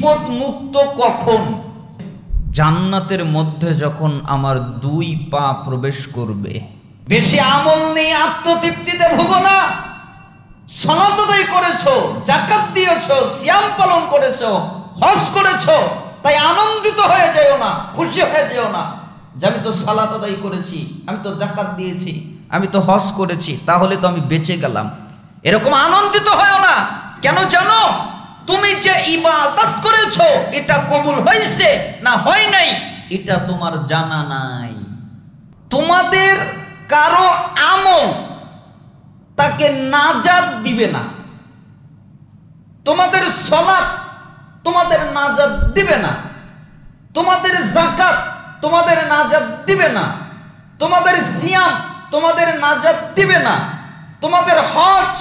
বিপদ মুক্ত কখন? জান্নাতের মধ্যে যখন আমার দুই পা প্রবেশ করবে। বেশি আমল নেই, আত্মতৃপ্তিতে ভুগো না। সালাত আদায় করেছো, যাকাত দিয়েছো, সিয়াম পালন করেছো, হজ করেছো, তাই আনন্দিত হয়ে যেও না, খুশি হয়ে যেও না যে আমি তো সালাত আদায় করেছি, আমি তো যাকাত দিয়েছি, আমি তো হজ করেছি, তাহলে তো আমি বেঁচে গেলাম। এরকম আনন্দিত হয়েও না। কেন জানো? তুমি যে ইবাদত করেছো এটা কবুল হয়েছে না হয় নাই এটা তোমার জানা নাই। তোমাদের কারো আমল তাকে নাজাত দিবে না। তোমাদের সালাত তোমাদের নাজাত দিবে না, তোমাদের যাকাত তোমাদের নাজাত দিবে না, তোমাদের সিয়াম তোমাদের নাজাত দিবে না, তোমাদের হজ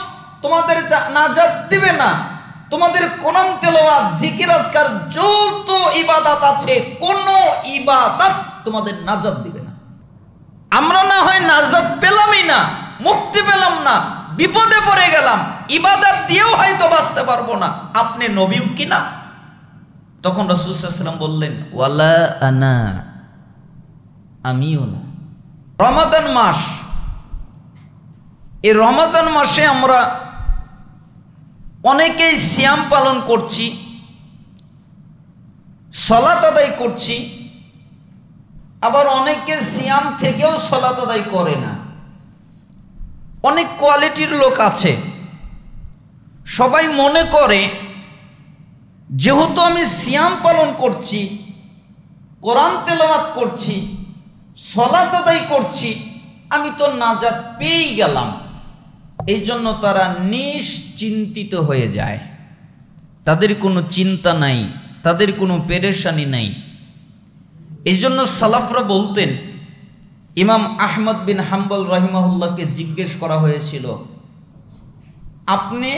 তোমাদের নাজাত দিবে না, তোমাদের কোরআন তেলাওয়াত, জিকির আজকার যত ইবাদত আছে কোন ইবাদত তোমাদের নাজাত দিবে না। আমরা না হয় নাজাত পেলামই না, মুক্তি পেলাম না, বিপদে পড়ে গেলাম, ইবাদত দিয়েও হয়তো বাঁচতে পারবো না। আপনি নবীও কিনা? তখন রাসূল সাল্লাল্লাহু আলাইহি ওয়াসাল্লাম বললেন, ওয়ালা আনা, আমিও না। রমাদান মাস, এই রমাদান মাসে আমরা অনেকেই সিয়াম পালন করছি, সালাত আদায় করছি, আবার অনেকে সিয়াম থেকেও সালাত আদায় করে না। অনেক কোয়ালিটির লোক আছে, সবাই মনে করে যেহেতু আমি সিয়াম পালন করছি, কোরআন তেলাওয়াত করছি, সালাত আদায় করছি, আমি তো নাজাত পেয়েই গেলাম। এই জন্য তারা নিশ্চিন্তিত হয়ে যায়, তাদের কোনো চিন্তা নাই, তাদের কোনো পেরেশানি নাই। এই জন্য সালাফরা বলতেন, ইমাম আহমদ বিন হাম্বল রাহিমাহুল্লাহকে জিজ্ঞেস করা হয়েছিল, আপনি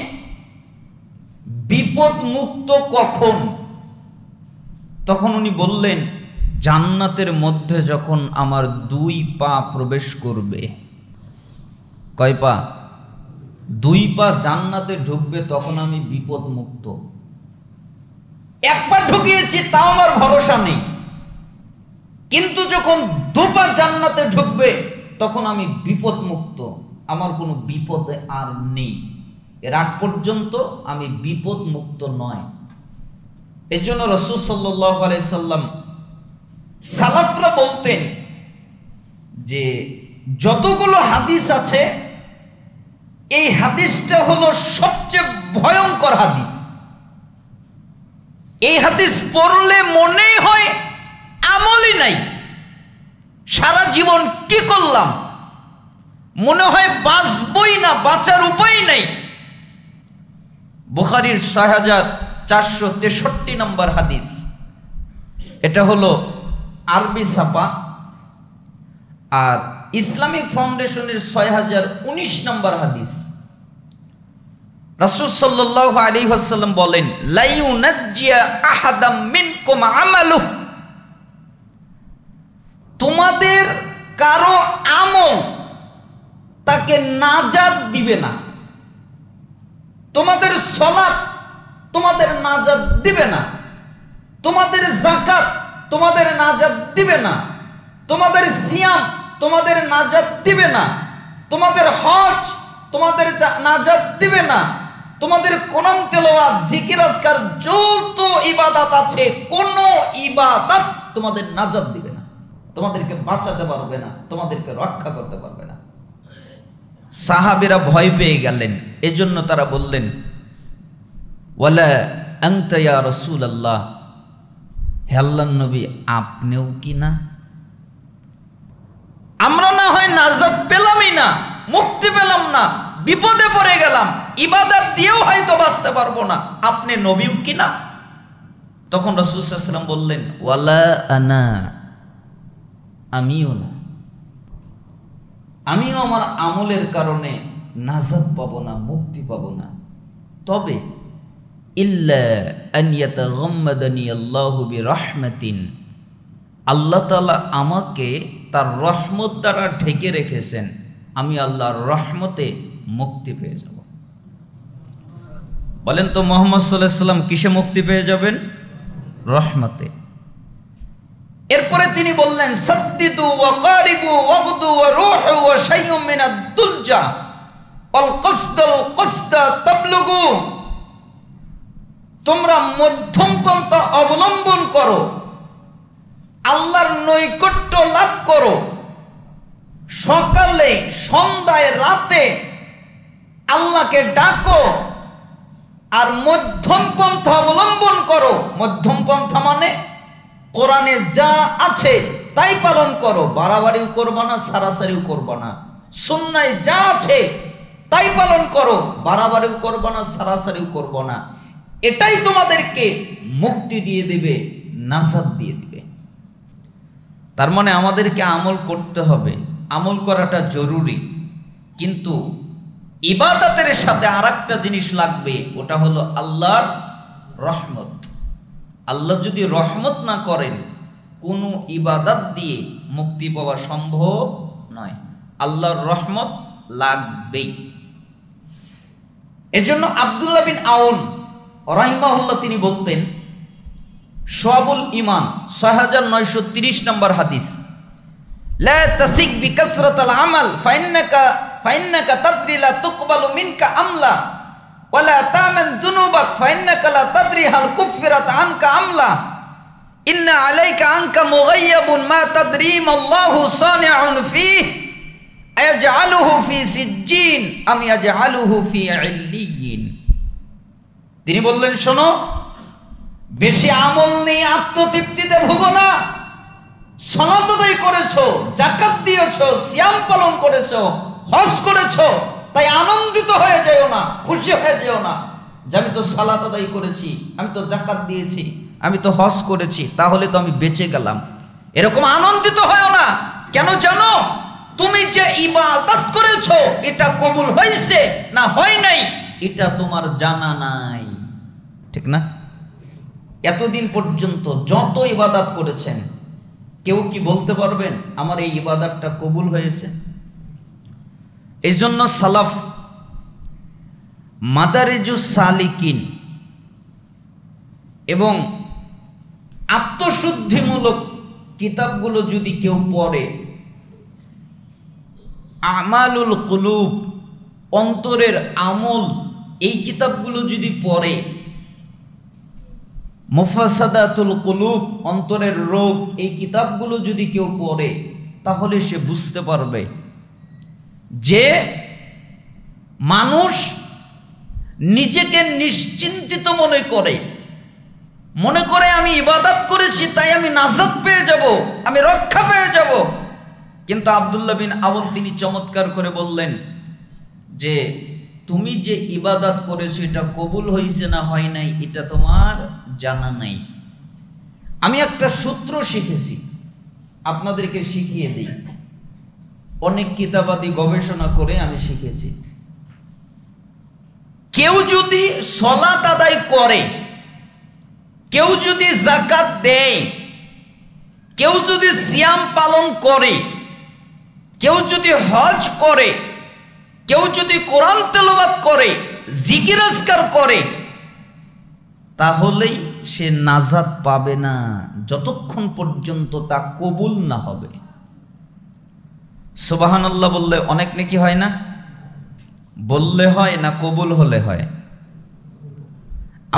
বিপদ মুক্ত কখন? তখন উনি বললেন, জান্নাতের মধ্যে যখন আমার দুই পা প্রবেশ করবে। কয় পা? দুই পা জান্নাতে ঢুকবে, তখন আমি বিপদ মুক্ত। একবার ঢুকিয়েছি তাও আমার ভরসা নেই, কিন্তু যখন দুপা জান্নাতে ঢুকবে তখন আমি বিপদ মুক্ত, আমার কোনো বিপদে আর নেই। এর আগ পর্যন্ত আমি বিপদ মুক্ত নয়। এই জন্য রাসূল সাল্লাল্লাহু আলাইহি সাল্লাম, সালাফরা বলতেন যে যতগুলো হাদিস আছে এই হাদিসটা হলো সবচেয়ে ভয়ঙ্কর হাদিস। এই হাদিস পড়লে মনে হয় আমলই নাই, সারা জীবন কি করলাম, মনে হয় বাঁচবই না, বাঁচার উপায় নাই। বুখারীর ৬৪৬৩ নম্বর হাদিস, এটা হলো আরবি ছাপা, আর ইসলামিক ফাউন্ডেশনের ৬০১৯ নম্বর হাদিস। রাসূল সাল্লাল্লাহু আলাইহি ওয়াসাল্লাম বলেন, লা ইউনাজ্জিয়া আহাদাম মিনকুম আমালুহু, তোমাদের কারো আমল তাকে নাজাত দিবে না। তোমাদের সালাত তোমাদের নাজাত দিবে না, তোমাদের যাকাত তোমাদের নাজাত দিবে না, তোমাদের সিয়াম তোমাদের নাজাত দিবে না, তোমাদের হজ তোমাদের নাজাত দিবে না, তোমাদের কোরআন তেলাওয়াত, জিকির আজকার যত ইবাদত আছে কোন ইবাদত তোমাদের নাজাত দিবে না, তোমাদেরকে বাঁচাতে পারবে না, তোমাদেরকে রক্ষা করতে পারবে না। সাহাবীরা ভয় পেয়ে গেলেন, এজন্য তারা বললেন, ওয়ালা আনতা ইয়া রাসূলুল্লাহ, হে আল্লাহর নবী আপনিও কি না? আমরা না হয় নাজাত পেলামই না, মুক্তি পেলাম না, বিপদে পড়ে গেলাম, ইবাদত দিয়েও হয়তো বাঁচতে পারবো না, আপনি নবীও কি না? তখন রাসূল সাল্লাল্লাহু আলাইহি ওয়াসাল্লাম বললেন, ওয়ালা আনা, আমিও না, আমিও আমার আমলের কারণে নাজাত পাবো না, মুক্তি পাবো না। তবে ইল্লা আন ইয়াতাগাম্মাদানি আল্লাহু বিরহমাতিন, আল্লাহ তাআলা আমাকে তার রহমত দ্বারা ঢেকে রেখেছেন, আমি আল্লাহর রহমতে মুক্তি পেয়ে যাব। বলেন তো মুহাম্মদ সাল্লাল্লাহু আলাইহি ওয়াসাল্লাম কিসে মুক্তি পেয়ে যাবেন? রহমতে। এরপরে তিনি বললেন সাদ্দিদু ওয়া কারিবু ওয়াগদু ওয়া রূহু ওয়া শাইউম মিনাদ দুলজা ওয়াল কসদাল কসদা তাবলুগু, তোমরা মধ্যম পন্থা অবলম্বন করো, আল্লাহর নৈকট্য লাভ করো, সকালে সন্ধ্যায় রাতে আল্লাহকে ডাকো, আর মধ্যম পন্থা অবলম্বন করো। মধ্যম পন্থা মানে কোরআনে যা আছে তাই পালন করো, বাড়াবাড়িও করবা না, সারাসারিও করবা না। সুন্নায় যা আছে তাই পালন করো, বাড়াবাড়িও করবা না, সারাসারিও করবা না। এটাই তোমাদেরকে মুক্তি দিয়ে দিবে, নাজাত দিয়ে দিবে। তার মানে আমাদেরকে আমল করতে হবে, আমল করাটা জরুরি, কিন্তু ইবাদতের সাথে আরেকটা জিনিস লাগবে, ওটা হলো আল্লাহর রহমত। আল্লাহ যদি রহমত না করেন কোনো ইবাদত দিয়ে মুক্তি পাওয়া সম্ভব নয়। আল্লাহর রহমত লাগবেই। এজন্য আব্দুল্লাহ বিন আউন রাহিমাহুল্লাহ তিনি বলতেন, শুআবুল ঈমান 6930 নম্বর হাদিস, লা তাসিক বিকাসরাতিল আমাল ফাইন্নাকা তাদরি লা তুকবালু মিনকা আমলা ওয়ালা তামান যুনুবাক ফাইন্নাকা লা তাদরি হাল কুফিরাত আনকা আমলা ইন্না আলাইকা আনকা মুগায়্যাবুন মা তাদরি মাল্লাহু সানিউন ফীহি আয়াজআলুহু ফী সিজ্জিন আম ইয়াজআলুহু ফী ইল্লিয়িন। তিনি বললেন, শোনো, বেশি আমল নেই, আত্মতৃপ্তিতে ভুগো না। সালাত আদায় করেছো, যাকাত দিয়েছো, সিয়াম পালন করেছো, হজ করেছো, তাই আনন্দিত হয়ে যেও না, খুশি হয়ে যেও না যে আমি তো সালাত আদায় করেছি, আমি তো যাকাত দিয়েছি, আমি তো হজ করেছি, তাহলে তো আমি বেঁচে গেলাম। এরকম আনন্দিত হয়েও না। কেন জানো? তুমি যে ইবাদত করেছো এটা কবুল হয়েছে না হয় নাই এটা তোমার জানা নাই, ঠিক না? এতদিন পর্যন্ত যত ইবাদত করেছেন, কেউ কি বলতে পারবেন আমার এই ইবাদতটা কবুল হয়েছে? এই জন্য সালাফ মাদারিজুস সালিকিন এবং আত্মশুদ্ধিমূলক কিতাবগুলো যদি কেউ পড়ে, আমালুল কুলুব, অন্তরের আমল, এই কিতাবগুলো যদি পড়ে, মুফাসাদাতুল কুলুব, অন্তরের রোগ, এই কিতাবগুলো যদি কেউ পড়ে, তাহলে সে বুঝতে পারবে যে মানুষ নিজেকে নিশ্চিন্তিত মনে করে আমি ইবাদত করেছি তাই আমি নাজাত পেয়ে যাব, আমি রক্ষা পেয়ে যাব। কিন্তু আব্দুল্লাহ বিন আউন তিনি চমৎকার করে বললেন যে তুমি যে ইবাদত করেছো এটা কবুল হয়েছে না হয় নাই এটা তোমার জানা নাই। আমি একটা সূত্র শিখেছি, আপনাদেরকে শিখিয়ে দিই। অনেক কিতাবাদি গবেষণা করে আমি শিখেছি, কেউ যদি সালাত আদায় করে, কেউ যদি যাকাত দেয়, কেউ যদি সিয়াম পালন করে, কেউ যদি হজ করে, কেউ যদি কোরআন তেলাওয়াত করে, জিকির আজকার করে, তাহলেই সে নাজাত পাবে না যতক্ষণ পর্যন্ত তা কবুল না হবে। সুবহানাল্লাহ বললে অনেক নেকি হয় না? বললে হয় না কবুল হলে হয়?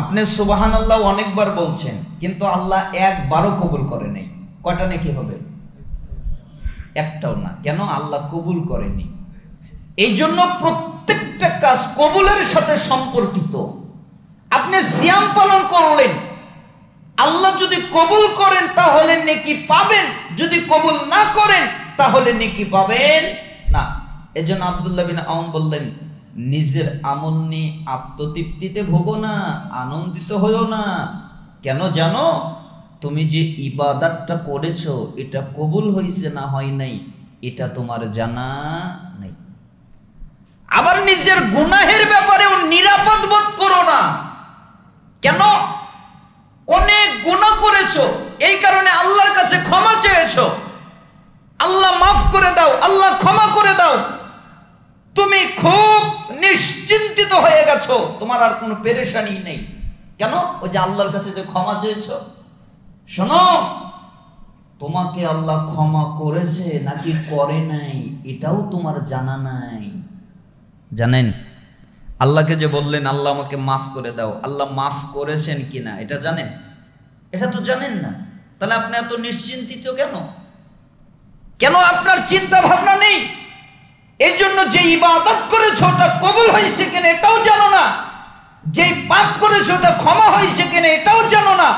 আপনি সুবহানাল্লাহ অনেকবার বলছেন, কিন্তু আল্লাহ একবারও কবুল করে নাই, কয়টা নেকি হবে? একটাও না। কেন? আল্লাহ কবুল করেনি। এই জন্য প্রত্যেকটা কাজ কবুলের সাথে সম্পর্কিত। আপনি সিয়াম পালন করলেন, আল্লাহ যদি কবুল করেন তাহলে নেকি পাবেন, যদি কবুল না করেন তাহলে নেকি পাবেন না। এজন্য আব্দুল্লাহ বিন আউন বললেন, নিজের আমল নিয়ে আত্মতৃপ্তিতে ভোগো না, আনন্দিত হইও না। কেন জানো? তুমি যে ইবাদতটা করেছো এটা কবুল হয়েছে না হয় নাই এটা তোমার জানা নাই। আবার নিজের গুনাহের ব্যাপারেও নিরাপদ বোধ করো না। কেন? অনেক গুনাহ করেছো, এই কারণে আল্লাহর কাছে ক্ষমা চেয়েছো, আল্লাহ মাফ করে দাও, আল্লাহ ক্ষমা করে দাও। তুমি খুব নিশ্চিন্তিত হয়ে গেছো, তোমার আর কোনো পেরেশানি নেই। কেন? ওই যে আল্লাহর কাছে যে ক্ষমা চেয়েছো, শোনো, তোমাকে আল্লাহ ক্ষমা করেছে নাকি করে নাই এটাও তোমার জানা নাই। জানেন আল্লাহকে যে বললেন আল্লাহ আমাকে মাফ করে দাও, আল্লাহ মাফ করেছেন কিনা এটা জানেন? এটা তো জানেন না। তাহলে আপনি এত নিশ্চিন্তিত কেন? কেন আপনার চিন্তা ভাবনা নেই? এই জন্য যে ইবাদত করেছো ওটা কবুল হয়েছে কিনা এটাও জানো না, যে পাপ করেছো ওটা ক্ষমা হয়েছে কিনা এটাও জানো না।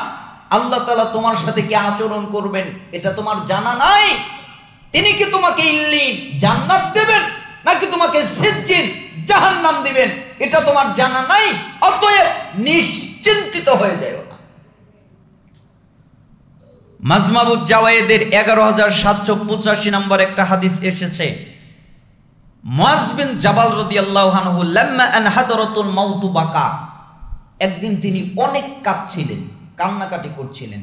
আল্লাহ তাআলা তোমার সাথে কি আচরণ করবেন এটা তোমার জানা নাই। তিনি কি তোমাকে ইল্লিন জান্নাত দেবেন নাকি তোমাকে সিজ্জিন জাহান্নাম দিবেন এটা তোমার জানা নাই। অতএব নিশ্চিন্তিত হয়ে যায় না। মাজমাবুজ জাওয়ায়েদের 11785 নম্বর একটা হাদিস এসেছে, মুআজ বিন জাবাল রাদিয়াল্লাহু আনহু লাম্মা আন হাদারাতুল মাউত বাকা, একদিন তিনি অনেক কাঁদছিলেন, কান্নাকাটি করছিলেন।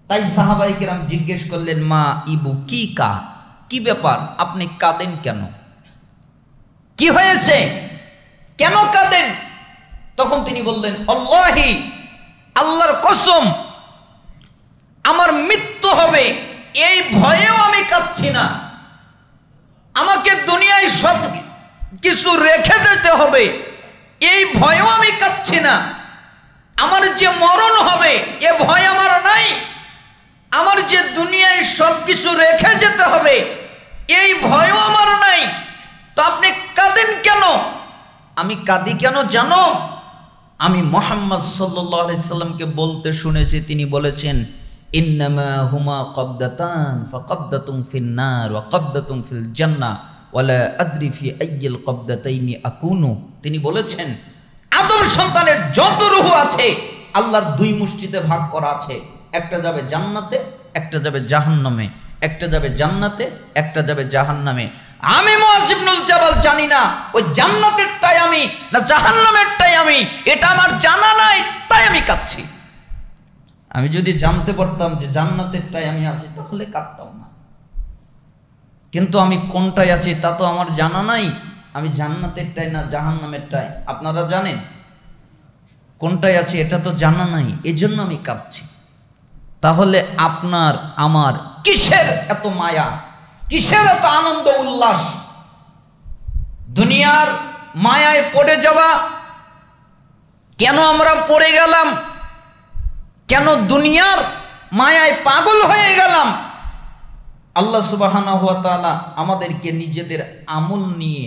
তাই সাহাবায়ে কেরাম জিজ্ঞেস করলেন, মা ইবু কি কা, কি ব্যাপার আপনি কাঁদেন কেন, কি হয়েছে, কেন কাঁদেন? তখন তিনি বললেন, আল্লাহি, আল্লাহর কসম, আমার মৃত্যু হবে এই ভয়েও আমি কাঁদছি না। আমাকে দুনিয়ায় সব কিছু রেখে যেতে হবে এই ভয়েও আমি কাঁদছি না। আমার যে মরণ হবে এ ভয় আমার নাই। আমার যে দুনিয়ায় সব কিছু রেখে যেতে হবে এই ভয়ও আমার নাই। তো আপনি কাঁদেন কেন? আমি কাঁদি কেন জানো? আমি মুহাম্মদ সাল্লাল্লাহু আলাইহি সাল্লামকে বলতে শুনেছি, তিনি বলেছেন, ইন্নামা হুমা কবদাতান ফাকবদাতুন ফিন নার ওয়া কবদাতুন ফিল জান্নাহ ওয়ালা আদরি ফি আইয়িল কবদাতাইনি আকুনু। তিনি বলেছেন, আদম সন্তানের যত রূহ আছে আল্লাহর দুই মুষ্টিতে ভাগ করা আছে, একটা যাবে জান্নাতে, একটা যাবে জাহান্নামে, একটা যাবে জান্নাতে, একটা যাবে জাহান্নামে। আমি মুআজ ইবনুল জাবাল জানি না ওই জান্নাতেরটাই আমি না জাহান্নামেরটাই আমি, এটা আমার জানা নাই, তাই আমি কাঁদছি। আমি যদি জানতে পারতাম যে জান্নাতেরটাই আমি আছি তাহলে কাঁদতাম না, কিন্তু আমি কোনটাই আছি তা তো আমার জানা নাই। আমি জান্নাতেরটাই না জাহান্নামেরটাই আপনারা জানেন, কোনটাই আছে এটা তো জানা নাই, এজন্য আমি কাঁদছি। তাহলে আপনার আমার কিসের এত মায়া, কিসের এত আনন্দ উল্লাস? দুনিয়ার মায়ায় পড়ে যাওয়া, কেন আমরা পড়ে গেলাম? কেন দুনিয়ার মায়ায় পাগল হয়ে গেলাম? আল্লাহ সুবহানাহু ওয়া তাআলা আমাদেরকে নিজেদের আমল নিয়ে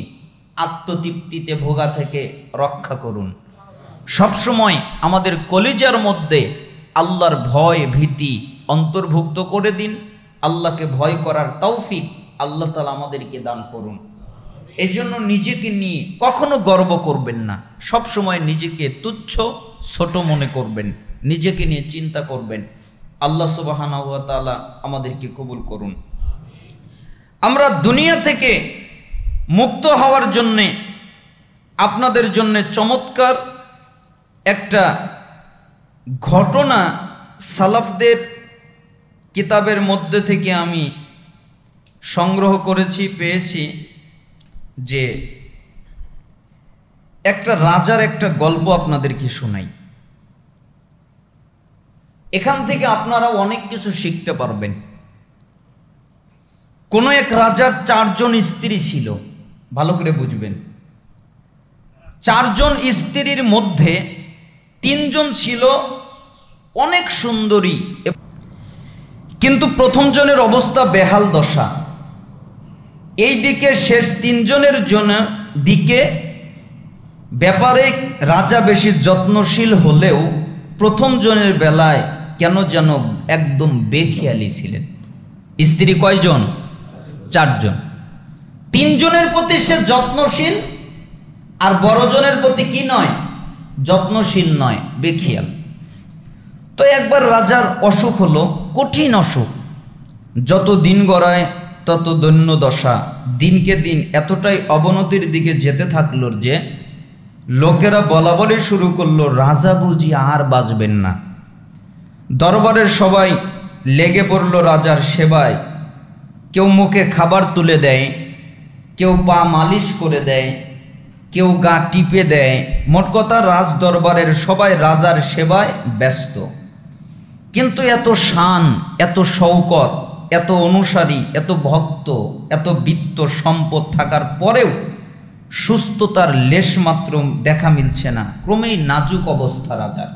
আত্মতৃপ্তিতে ভোগা থেকে রক্ষা করুন। সবসময় আমাদের কলিজার মধ্যে আল্লাহর ভয় ভীতি অন্তর্ভুক্ত করে দিন। আল্লাহকে ভয় করার তৌফিক আল্লাহ তাআলা আমাদেরকে দান করুন। এই জন্য নিজেকে নিয়ে কখনো গর্ব করবেন না, সবসময় নিজেকে তুচ্ছ ছোট মনে করবেন, নিজেকে নিয়ে চিন্তা করবেন। আল্লাহ সুবহানাহু ওয়া তাআলা আমাদেরকে কবুল করুন। আমরা দুনিয়া থেকে মুক্ত হওয়ার জন্যে আপনাদের জন্য চমৎকার একটা ঘটনা সালাফদের কিতাবের মধ্যে থেকে আমি সংগ্রহ করেছি, পেয়েছি, যে একটা রাজার একটা গল্প আপনাদেরকে শোনাই। এখান থেকে আপনারা অনেক কিছু শিখতে পারবেন। কোন এক রাজার 4 জন স্ত্রী ছিল, ভালো করে বুঝবেন। 4 জন স্ত্রীর মধ্যে 3 জন ছিল অনেক সুন্দরী, কিন্তু প্রথম জনের অবস্থা বেহাল দশা। এই দিকে শেষ 3 জনের জন্য দিকে ব্যাপারে রাজা বেশি যত্নশীল হলেও প্রথম জনের বেলায় কেন যেন একদম বেখেয়ালি ছিলেন। স্ত্রী কয়জন? 4 জন। 3 জনের প্রতি সে যত্নশীল, আর বড় জনের প্রতি কি নয়? যত্নশীল নয়, বেখেয়াল। তো একবার রাজার অসুখ হলো, কঠিন অসুখ। যত দিন গড়ায় তত দৈন্য দশা, দিনকে দিন এতটাই অবনতির দিকে যেতে থাকলো যে লোকেরা বলা বলে শুরু করলো, রাজা বুঝি আর বাঁচবেন না। দরবারের সবাই লেগে পড়ল রাজার সেবায়। কেউ মুখে খাবার তুলে দেয়, কেউ পা মালিশ করে দেয়, কেউ গা টিপে দেয়। মোট কথা রাজ দরবারের সবাই রাজার সেবায় ব্যস্ত। কিন্তু এত শান, এত শৌকত, এত অনুসারী, এত ভক্ত, এত বিত্ত সম্পদ থাকার পরেও সুস্থতার লেশমাত্র দেখা মিলছে না। ক্রমেই নাজুক অবস্থা রাজার।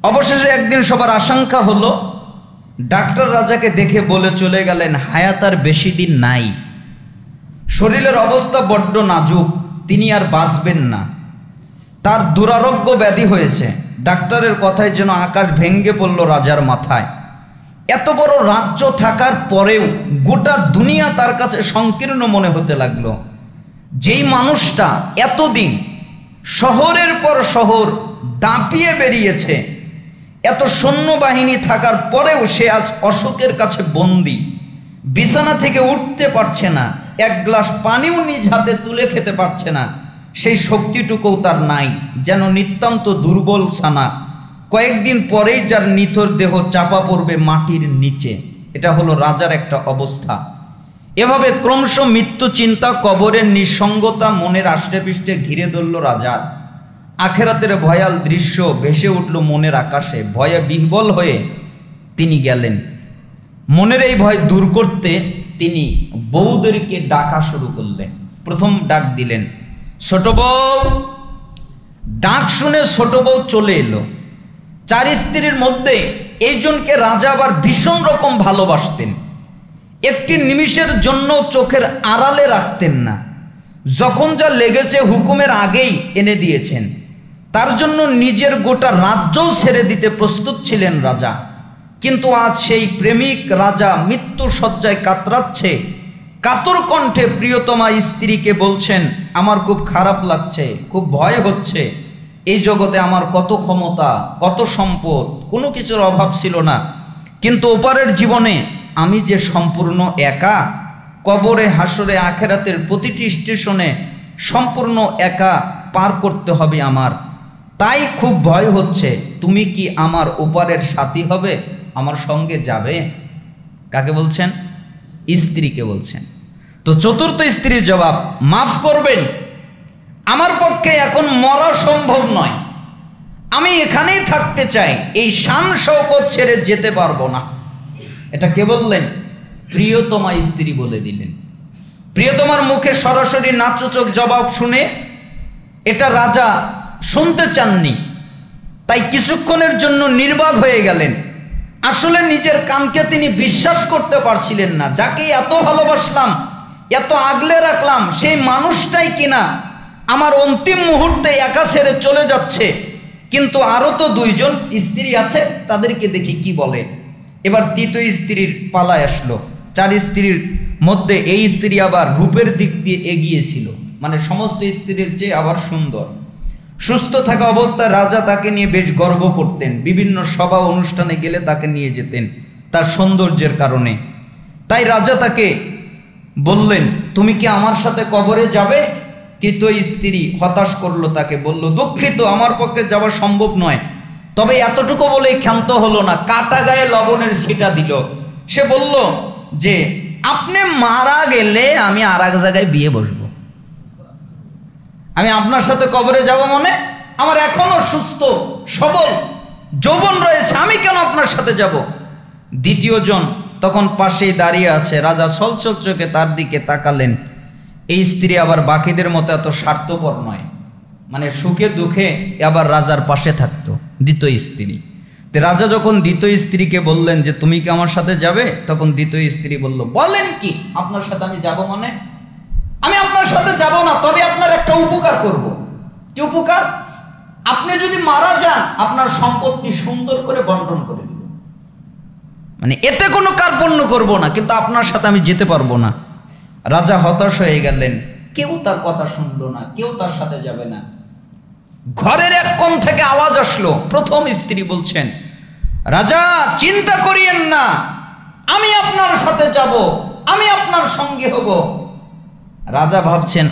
অবশেষে একদিন সবার আশঙ্কা হলো, ডাক্তার রাজাকে দেখে বলে চলে গেলেন, হায়াত আর বেশি দিন নাই, শরীরের অবস্থা বড্ড নাজুক, তিনি আর বাঁচবেন না, তার দুরারোগ্য ব্যাধি হয়েছে। ডাক্তারের কথায় যেন আকাশ ভেঙ্গে পড়ল রাজার মাথায়। এত বড় রাজ্য থাকার পরেও গোটা দুনিয়া তার কাছে সংকীর্ণ মনে হতে লাগলো। যেই মানুষটা এতদিন শহরের পর শহর দাপিয়ে বেরিয়েছে, এত সৈন্যবাহিনী থাকার পরেও সে আজ অশোকের কাছে বন্দী, বিছানা থেকে উঠতে পারছে না, এক গ্লাস পানিও নিজ হাতে তুলে খেতে পারছে না, সেই শক্তিটুকুও তার নাই, যেন নিতান্ত দুর্বল ছানা। কয়েকদিন পরেই যার নিথর দেহ চাপা পড়বে মাটির নিচে। এটা হলো রাজার একটা অবস্থা। এভাবে ক্রমশ মৃত্যু চিন্তা, কবরের নিঃসঙ্গতা মনের আষ্টেপৃষ্ঠে ঘিরে ধরল রাজার। আখেরাতের ভয়াল দৃশ্য ভেসে উঠল মনের আকাশে। ভয়ে বিহ্বল হয়ে তিনি গেলেন। মনের এই ভয় দূর করতে তিনি বউদেরকে ডাকা শুরু করলেন। প্রথম ডাক দিলেন, ছোট বউ। ডাক শুনে ছোট বউ চলে এলো। 4 স্ত্রীর মধ্যে এইজনকে রাজা আবার ভীষণ রকম ভালোবাসতেন, একটি নিমিষের জন্য চোখের আড়ালে রাখতেন না। যখন যা লেগেছে হুকুমের আগেই এনে দিয়েছেন। তার জন্য নিজের গোটা রাজ্যও ছেড়ে দিতে প্রস্তুত ছিলেন রাজা। কিন্তু আজ সেই প্রেমিক রাজা মৃত্যুর শয্যায় কাতরাচ্ছে। কাতর কণ্ঠে প্রিয়তমা স্ত্রীকে বলছেন, আমার খুব খারাপ লাগছে, খুব ভয় হচ্ছে। এই জগতে আমার কত ক্ষমতা, কত সম্পদ, কোনো কিছুর অভাব ছিল না, কিন্তু ওপারের জীবনে আমি যে সম্পূর্ণ একা। কবরে, হাসরে, আখেরাতের প্রতিটি স্টেশনে সম্পূর্ণ একা পার করতে হবে আমার। তাই খুব ভয় হচ্ছে। তুমি কি আমার ওপারের সাথী হবে, আমার সঙ্গে যাবে? কাকে বলছেন? স্ত্রীকে বলছেন। তো চতুর্থ স্ত্রীর জবাব, মাফ করবেন, আমার পক্ষে এখন মরা সম্ভব নয়, আমি এখানেই থাকতে চাই, এই শান শৌকত ছেড়ে যেতে পারবো না। এটা কে বললেন? প্রিয়তমা স্ত্রী বলে দিলেন। প্রিয়তমার মুখে সরাসরি নাচোচক জবাব শুনে এটা রাজা শুনতে চাননি, তাই কিছুক্ষণের জন্য নির্বাক হয়ে গেলেন। আসলে নিজের কানকে তিনি বিশ্বাস করতে পারছিলেন না। যাকে এত ভালোবাসলাম, এত আগলে রাখলাম, সেই মানুষটাই কিনা আমার অন্তিম মুহূর্তে একা ছেড়ে চলে যাচ্ছে। কিন্তু আরও তো 2 জন স্ত্রী আছে, তাদেরকে দেখি কি বলে। এবার তৃতীয় স্ত্রীর পালায় আসলো। 4 স্ত্রীর মধ্যে এই স্ত্রী আবার রূপের দিক দিয়ে এগিয়েছিল, মানে সমস্ত স্ত্রীর চেয়ে আবার সুন্দর। সুস্থ থাকা অবস্থায় রাজা তাকে নিয়ে বেশ গর্ব করতেন। বিভিন্ন সভা অনুষ্ঠানে গেলে তাকে নিয়ে যেতেন তার সৌন্দর্যের কারণে। তাই রাজা তাকে বললেন, তুমি কি আমার সাথে কবরে যাবে? তৃতীয় স্ত্রী হতাশ করলো তাকে, বলল, দুঃখিত, আমার পক্ষে যাওয়া সম্ভব নয়। তবে এতটুকু বলেই ক্ষান্ত হলো না, কাটা গায়ে লবণের ছিটা দিল। সে বলল যে আপনি মারা গেলে আমি আর এক জায়গায় বিয়ে বসবো, আমি আপনার সাথে কবরে যাব মানে? আমার এখনো সুস্থ সবল যৌবন রয়েছে, আমি কেন আপনার সাথে যাব? দ্বিতীয় জন তখন পাশেই দাঁড়িয়ে আছে। রাজা ছলছল চোখে তার দিকে তাকালেন। এই স্ত্রী আবার বাকিদের মতো এত স্বার্থপর নয়, মানে সুখে দুঃখে আবার রাজার পাশে থাকতো। দ্বিতীয় স্ত্রী, রাজা যখন দ্বিতীয় স্ত্রীকে বললেন যে তুমি কি আমার সাথে যাবে, তখন দ্বিতীয় স্ত্রী বলল, বলেন কি, আপনার সাথে আমি যাব মানে? আমি আপনার সাথে যাব না, তবে আপনার একটা উপকার করব। কি উপকার? আপনি যদি মারা যান, আপনার সম্পত্তি সুন্দর করে বন্টন করে দিব, মানে এতে কোনো কার্পণ্য করব না, কিন্তু আপনার সাথে আমি যেতে পারবো না। রাজা হতাশ হয়ে গেলেন। কেউ তার কথা শুনলো না, কেউ তার সাথে যাবে না। ঘরের এক কোণ থেকে আওয়াজ আসলো। প্রথম স্ত্রী বলছেন, রাজা চিন্তা করিয়েন না, আমি আপনার সাথে যাব, আমি আপনার সঙ্গে হব। রাজা ভাবছেন,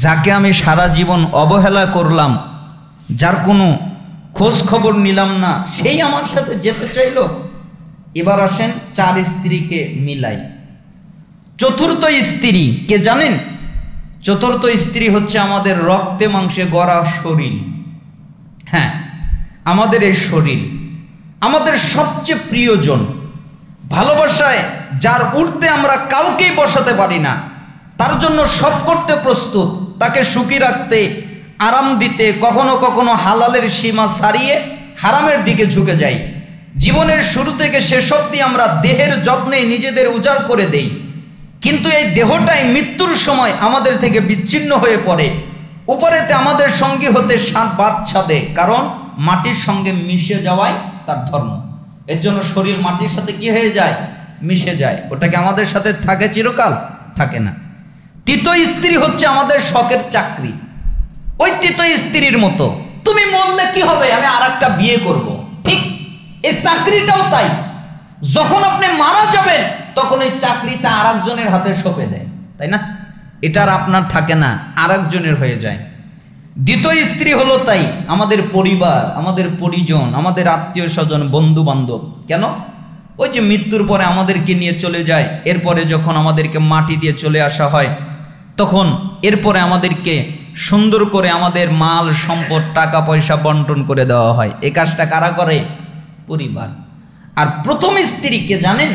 যাকে আমি সারা জীবন অবহেলা করলাম, যার কোনো খোঁজ খবর নিলাম না, সেই আমার সাথে যেতে চাইল। এবার আসেন 4 স্ত্রীকে মিলাই। চতুর্থ স্ত্রী কে জানেন? চতুর্থ স্ত্রী হচ্ছে আমাদের রক্তে মাংসে গড়া শরীর। হ্যাঁ, আমাদের এই শরীর, আমাদের সবচেয়ে প্রিয়জন, ভালোবাসায় যার উঠতে আমরা কাউকেই বসাতে পারি না, তার জন্য সব করতে প্রস্তুত, তাকে সুখী রাখতে, আরাম দিতে, কখনো কখনো হালালের সীমা ছাড়িয়ে হারামের দিকে ঝুঁকে যাই। জীবনের শুরু থেকে শেষ অবধি আমরা দেহের যত্নে নিজেদের উজাড় করে দেই, কিন্তু এই দেহটাই মৃত্যুর সময় আমাদের থেকে বিচ্ছিন্ন হয়ে পড়ে। উপরেতে আমাদের সঙ্গী হতে সাত বাদ ছাদে, কারণ মাটির সঙ্গে মিশে যাওয়াই তার ধর্ম। এর জন্য শরীর মাটির সাথে কি হয়ে যায়? মিশে যায়। ওটাকে আমাদের সাথে থাকে চিরকাল? থাকে না। তৃতীয় স্ত্রী হচ্ছে আমাদের শখের চাকরি। ওই তৃতীয় স্ত্রীর মতো, তুমি বললে কি হবে, আমি আর একটা বিয়ে করব। ঠিক এই চাকরিটাও তাই, যখন আপনি মারা যাবেন তখন এই চাকরিটা আর একজনের হাতে সঁপে দেয়, তাই না? এটা আর আপনার থাকে না, আর একজনের হয়ে যায়। দ্বিতীয় স্ত্রী হলো তাই আমাদের পরিবার, আমাদের পরিজন, আমাদের আত্মীয় স্বজন, বন্ধু বান্ধব। কেন? ওই যে মৃত্যুর পরে আমাদেরকে নিয়ে চলে যায়, এরপরে যখন আমাদেরকে মাটি দিয়ে চলে আসা হয়, তখন এরপরে আমাদেরকে সুন্দর করে আমাদের মাল সম্পদ টাকা পয়সা বন্টন করে দেওয়া হয়। এই কাজটা কারা করে? পরিবার। আর প্রথম স্ত্রীকে জানেন?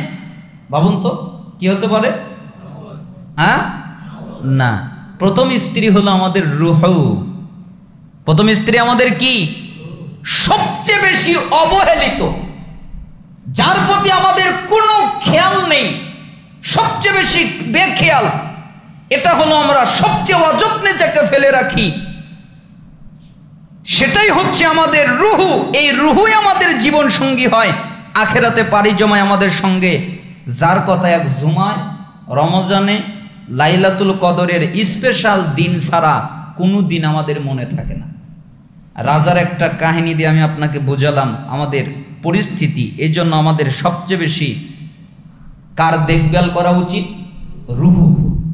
ভাবুন তো কি হতে পারে? হ্যাঁ না, প্রথম স্ত্রী হলো আমাদের রূহ। প্রথম স্ত্রী আমাদের কি? সবচেয়ে বেশি অবহেলিত, যার প্রতি আমাদের কোনো খেয়াল নেই, সবচেয়ে বেশি বেখেয়াল। এটা হলো আমরা সবচেয়ে অযত্নে যাকে ফেলে রাখি, সেটাই হচ্ছে আমাদের রুহু। এই রুহুই আমাদের জীবন সঙ্গী হয়, আখেরাতে পাড়ি জমায় আমাদের সঙ্গে, যার কথা এক জুমায়, রমজানে, লাইলাতুল কদরের স্পেশাল দিন ছাড়া কোনো দিন আমাদের মনে থাকে না। রাজার একটা কাহিনী দিয়ে আমি আপনাকে বোঝালাম আমাদের পরিস্থিতি। এই জন্য আমাদের সবচেয়ে বেশি কার দেখভাল করা উচিত? রুহু।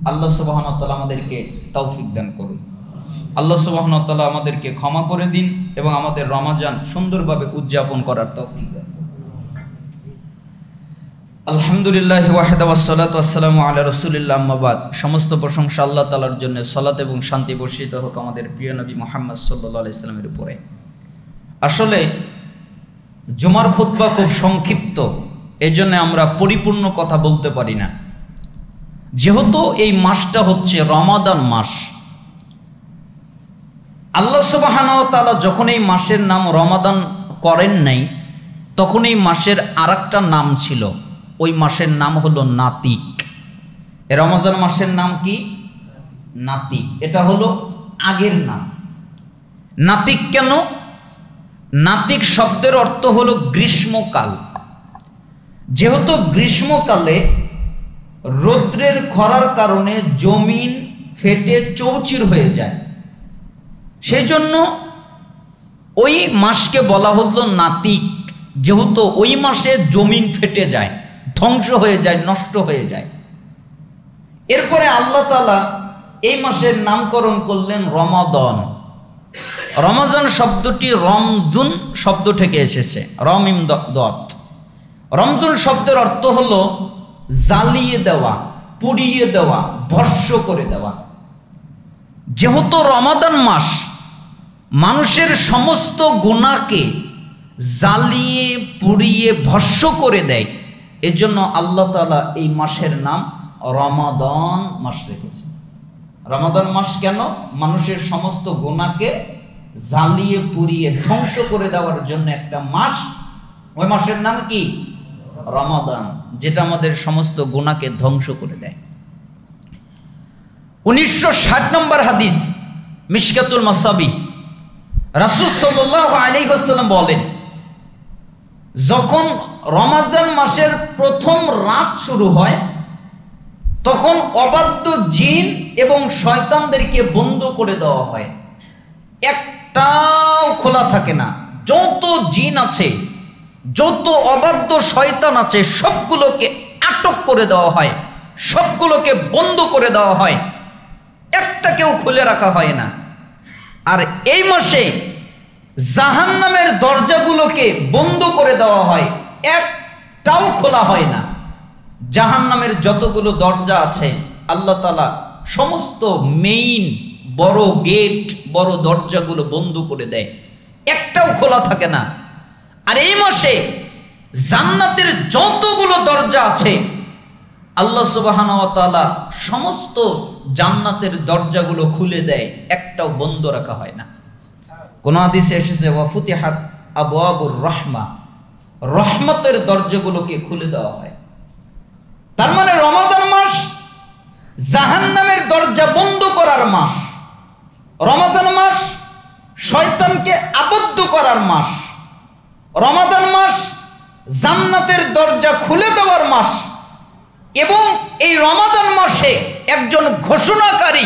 আল্লাহ সুবহানাহু ওয়া তাআলা আমাদেরকে তৌফিক দান করুন। আল্লাহ সুবহানাহু ওয়া তাআলা আমাদেরকে ক্ষমা করে দিন এবং আমাদের রমজান সুন্দরভাবে উদযাপন করার তৌফিক দান। আলহামদুলিল্লাহ ওয়াহদা ওয়াসসালাতু ওয়াসসালামু আলা রাসূলিল্লাহ, আম্মা বাদ। সমস্ত প্রশংসা আল্লাহ তাআলার জন্য, সালাত এবং শান্তি বর্ষিত হোক আমাদের প্রিয় নবী মুহাম্মদ সাল্লাল্লাহু আলাইহি ওয়াসাল্লামের উপরে। আসলে জুমার খুতবা খুব সংক্ষিপ্ত, এজন্য আমরা পরিপূর্ণ কথা বলতে পারি না। যেহেতু এই মাসটা হচ্ছে রমাদান মাস, আল্লাহ সুবহানাহু ওয়া তাআলা যখন এই মাসের নাম রমাদান করেন নাই, তখন এই মাসের আরেকটা নাম ছিল। ওই মাসের নাম হলো নাতিক। এই রমজান মাসের নাম কি? নাতিক। এটা হলো আগের নাম। নাতিক কেন? নাতিক শব্দের অর্থ হলো গ্রীষ্মকাল। যেহেতু গ্রীষ্মকালে রৌদ্রের খরার কারণে জমিন ফেটে চৌচির হয়ে যায়, সেই জন্য ওই মাসকে বলা হলো নাতিক। যেহেতু ওই মাসে জমিন ফেটে যায়, ধ্বংস হয়ে যায়, নষ্ট হয়ে যায়। এরপরে আল্লাহ তাআলা এই মাসের নামকরণ করলেন রমাদান। রমাজান শব্দটি রমজুন শব্দ থেকে এসেছে, রমিম দত। রমজুন শব্দের অর্থ হলো জ্বালিয়ে দেওয়া, পুড়িয়ে দেওয়া, ভস্ম করে দেওয়া। যেহেতু রমাদান মাস মানুষের সমস্ত গুনাহকে জ্বালিয়ে পুড়িয়ে ভস্ম করে দেয়, এজন্য আল্লাহ তাআলা এই মাসের নাম রমাদান মাস রেখেছে। রমাদান মাস কেন? মানুষের সমস্ত গুনাহকে জ্বালিয়ে পুড়িয়ে ধ্বংস করে দেওয়ার জন্য একটা মাস। ওই মাসের নাম কি? রমাদান, যেটা আমাদের সমস্ত গুনাহকে ধ্বংস করে দেয়। 1960 নম্বর হাদিস, মিশকাতুল মাসাবি, রাসূল সাল্লাল্লাহু আলাইহি ওয়াসাল্লাম বলেন, যখন রমজান মাসের প্রথম রাত শুরু হয়, তখন অবাধ্য জিন এবং শয়তানদেরকে বন্ধ করে দেওয়া হয়, একটাও খোলা থাকে না। যত জিন আছে, যত অবাধ্য শয়তান আছে, সবগুলোকে আটক করে দেওয়া হয়, সবগুলোকে বন্ধ করে দেওয়া হয়, একটাকেও খুলে রাখা হয় না। আর এই মাসে জাহান্নামের দরজাগুলোকে বন্ধ করে দেওয়া হয়, একটাও খোলা হয় না। জাহান্নামের যতগুলো দরজা আছে আল্লাহ তাআলা সমস্ত মেইন বড় গেট, বড় দরজাগুলো বন্ধ করে দেয়, একটাও খোলা থাকে না। আর এই মাসে জান্নাতের যতগুলো দরজা আছে আল্লাহ সুবহানাহু ওয়া তাআলা সমস্ত জান্নাতের দরজাগুলো খুলে দেয়, একটাও বন্ধ রাখা হয় না। কোন হাদিসে এসেছে ওয়া ফুতিহাত আবওয়াবুর রাহমা, রহমতের দরজাগুলোকে খুলে দেওয়া হয়। তার মানে রমাদান মাস জাহান্নামের দরজা বন্ধ করার মাস, রমাদান মাস শয়তানকে আবদ্ধ করার মাস, রমাদান মাস জান্নাতের দরজা খুলে দেওয়ার মাস। এবং এই রমাদান মাসে একজন ঘোষণাকারী,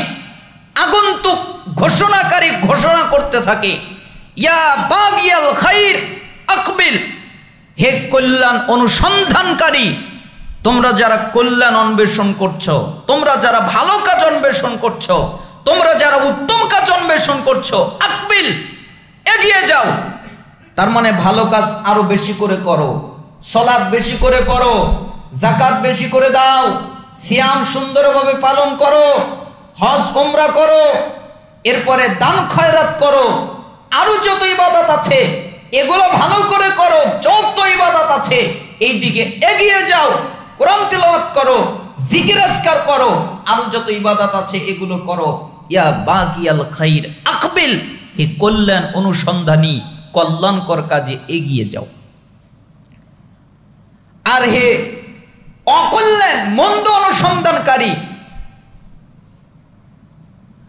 আগন্তুক ঘোষণাকারী ঘোষণা করতে থাকে, ইয়া বাগিয়াল খাইর আকবিল, হে কল্যাণ অনুসন্ধানকারী, তোমরা যারা কল্যাণ অন্বেষণ করছো, তোমরা যারা ভালো কাজ অন্বেষণ করছো, তোমরা যারা উত্তম কাজ অন্বেষণ করছো, আকবিল, এগিয়ে যাও। তার মানে ভালো কাজ আরো বেশি করে করো, সালাত বেশি করে পড়ো, যাকাত বেশি করে দাও, সিয়াম সুন্দরভাবে পালন করো, হজ উমরা করো, এরপরে দান খয়রাত করো, আরো যত ইবাদত আছে এগুলো ভালো করে করো, যত ইবাদত আছে এই দিকে এগিয়ে যাও, কোরআন তেলাওয়াত করো, জিকির আজকার করো, আরো যত ইবাদত আছে এগুলো করো। ইয়া বাগিয়াল খাইর আকবিল, হে কল্যাণ অনুসন্ধানী, কল্যাণকর কাজে এগিয়ে যাও। আর হে অকল্যাণ মন্দ অনুসন্ধানকারী,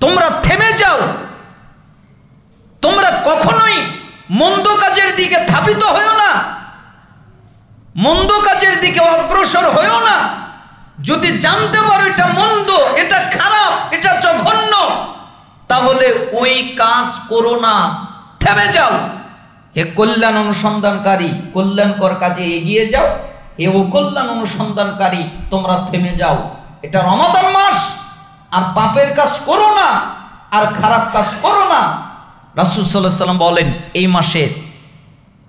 তোমরা থেমে যাও, তোমরা কখনোই মন্দ কাজের দিকে ধাবিত হয়ো না, মন্দ কাজের দিকে অগ্রসর হয়ো না। যদি জানতে পারো এটা মন্দ, এটা খারাপ, এটা জঘন্য, তাহলে ওই কাজ করো না, থেমে যাও। হে কল্যাণ অনুসন্ধানকারী, কল্যাণকর কাজে এগিয়ে যাও। হে অকল্যাণ অনুসন্ধানকারী, তোমরা থেমে যাও। এটা রমাদান মাস, আর পাপের কাজ করো না, আর খারাপ কাজ করো না। রাসূল সাল্লাল্লাহু আলাইহি ওয়াসাল্লাম বলেন, এই মাসে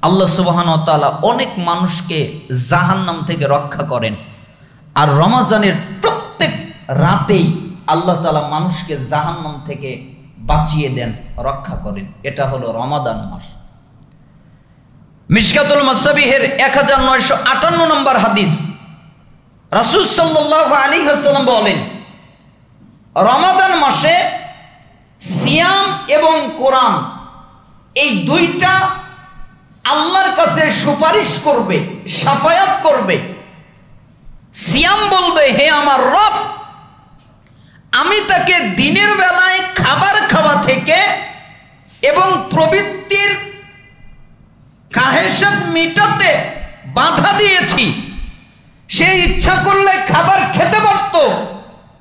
আল্লাহ সুবহানাহু ওয়া তাআলা অনেক মানুষকে জাহান্নাম থেকে রক্ষা করেন। আর রমজানের প্রত্যেক রাতেই আল্লাহ তাআলা মানুষকে জাহান্নাম থেকে বাঁচিয়ে দেন, রক্ষা করেন। এটা হলো রমাদান মাস। মিশকাতুল মাসাবিহের 1958 নম্বর হাদিস, রাসূল সাল্লাল্লাহু আলাইহি ওয়াসাল্লাম বলেন, রমাদান মাসে সিয়াম এবং কোরআন এই দুইটা আল্লাহর কাছে সুপারিশ করবে, শাফায়াত করবে। সিয়াম বলবে, হে আমার রব, আমি তাকে দিনের বেলায় খাবার খাওয়া থেকে এবং প্রবৃত্তির কাহেসাত মিটাতে বাধা দিয়েছি। সে ইচ্ছা করলে খাবার খেতে পারত,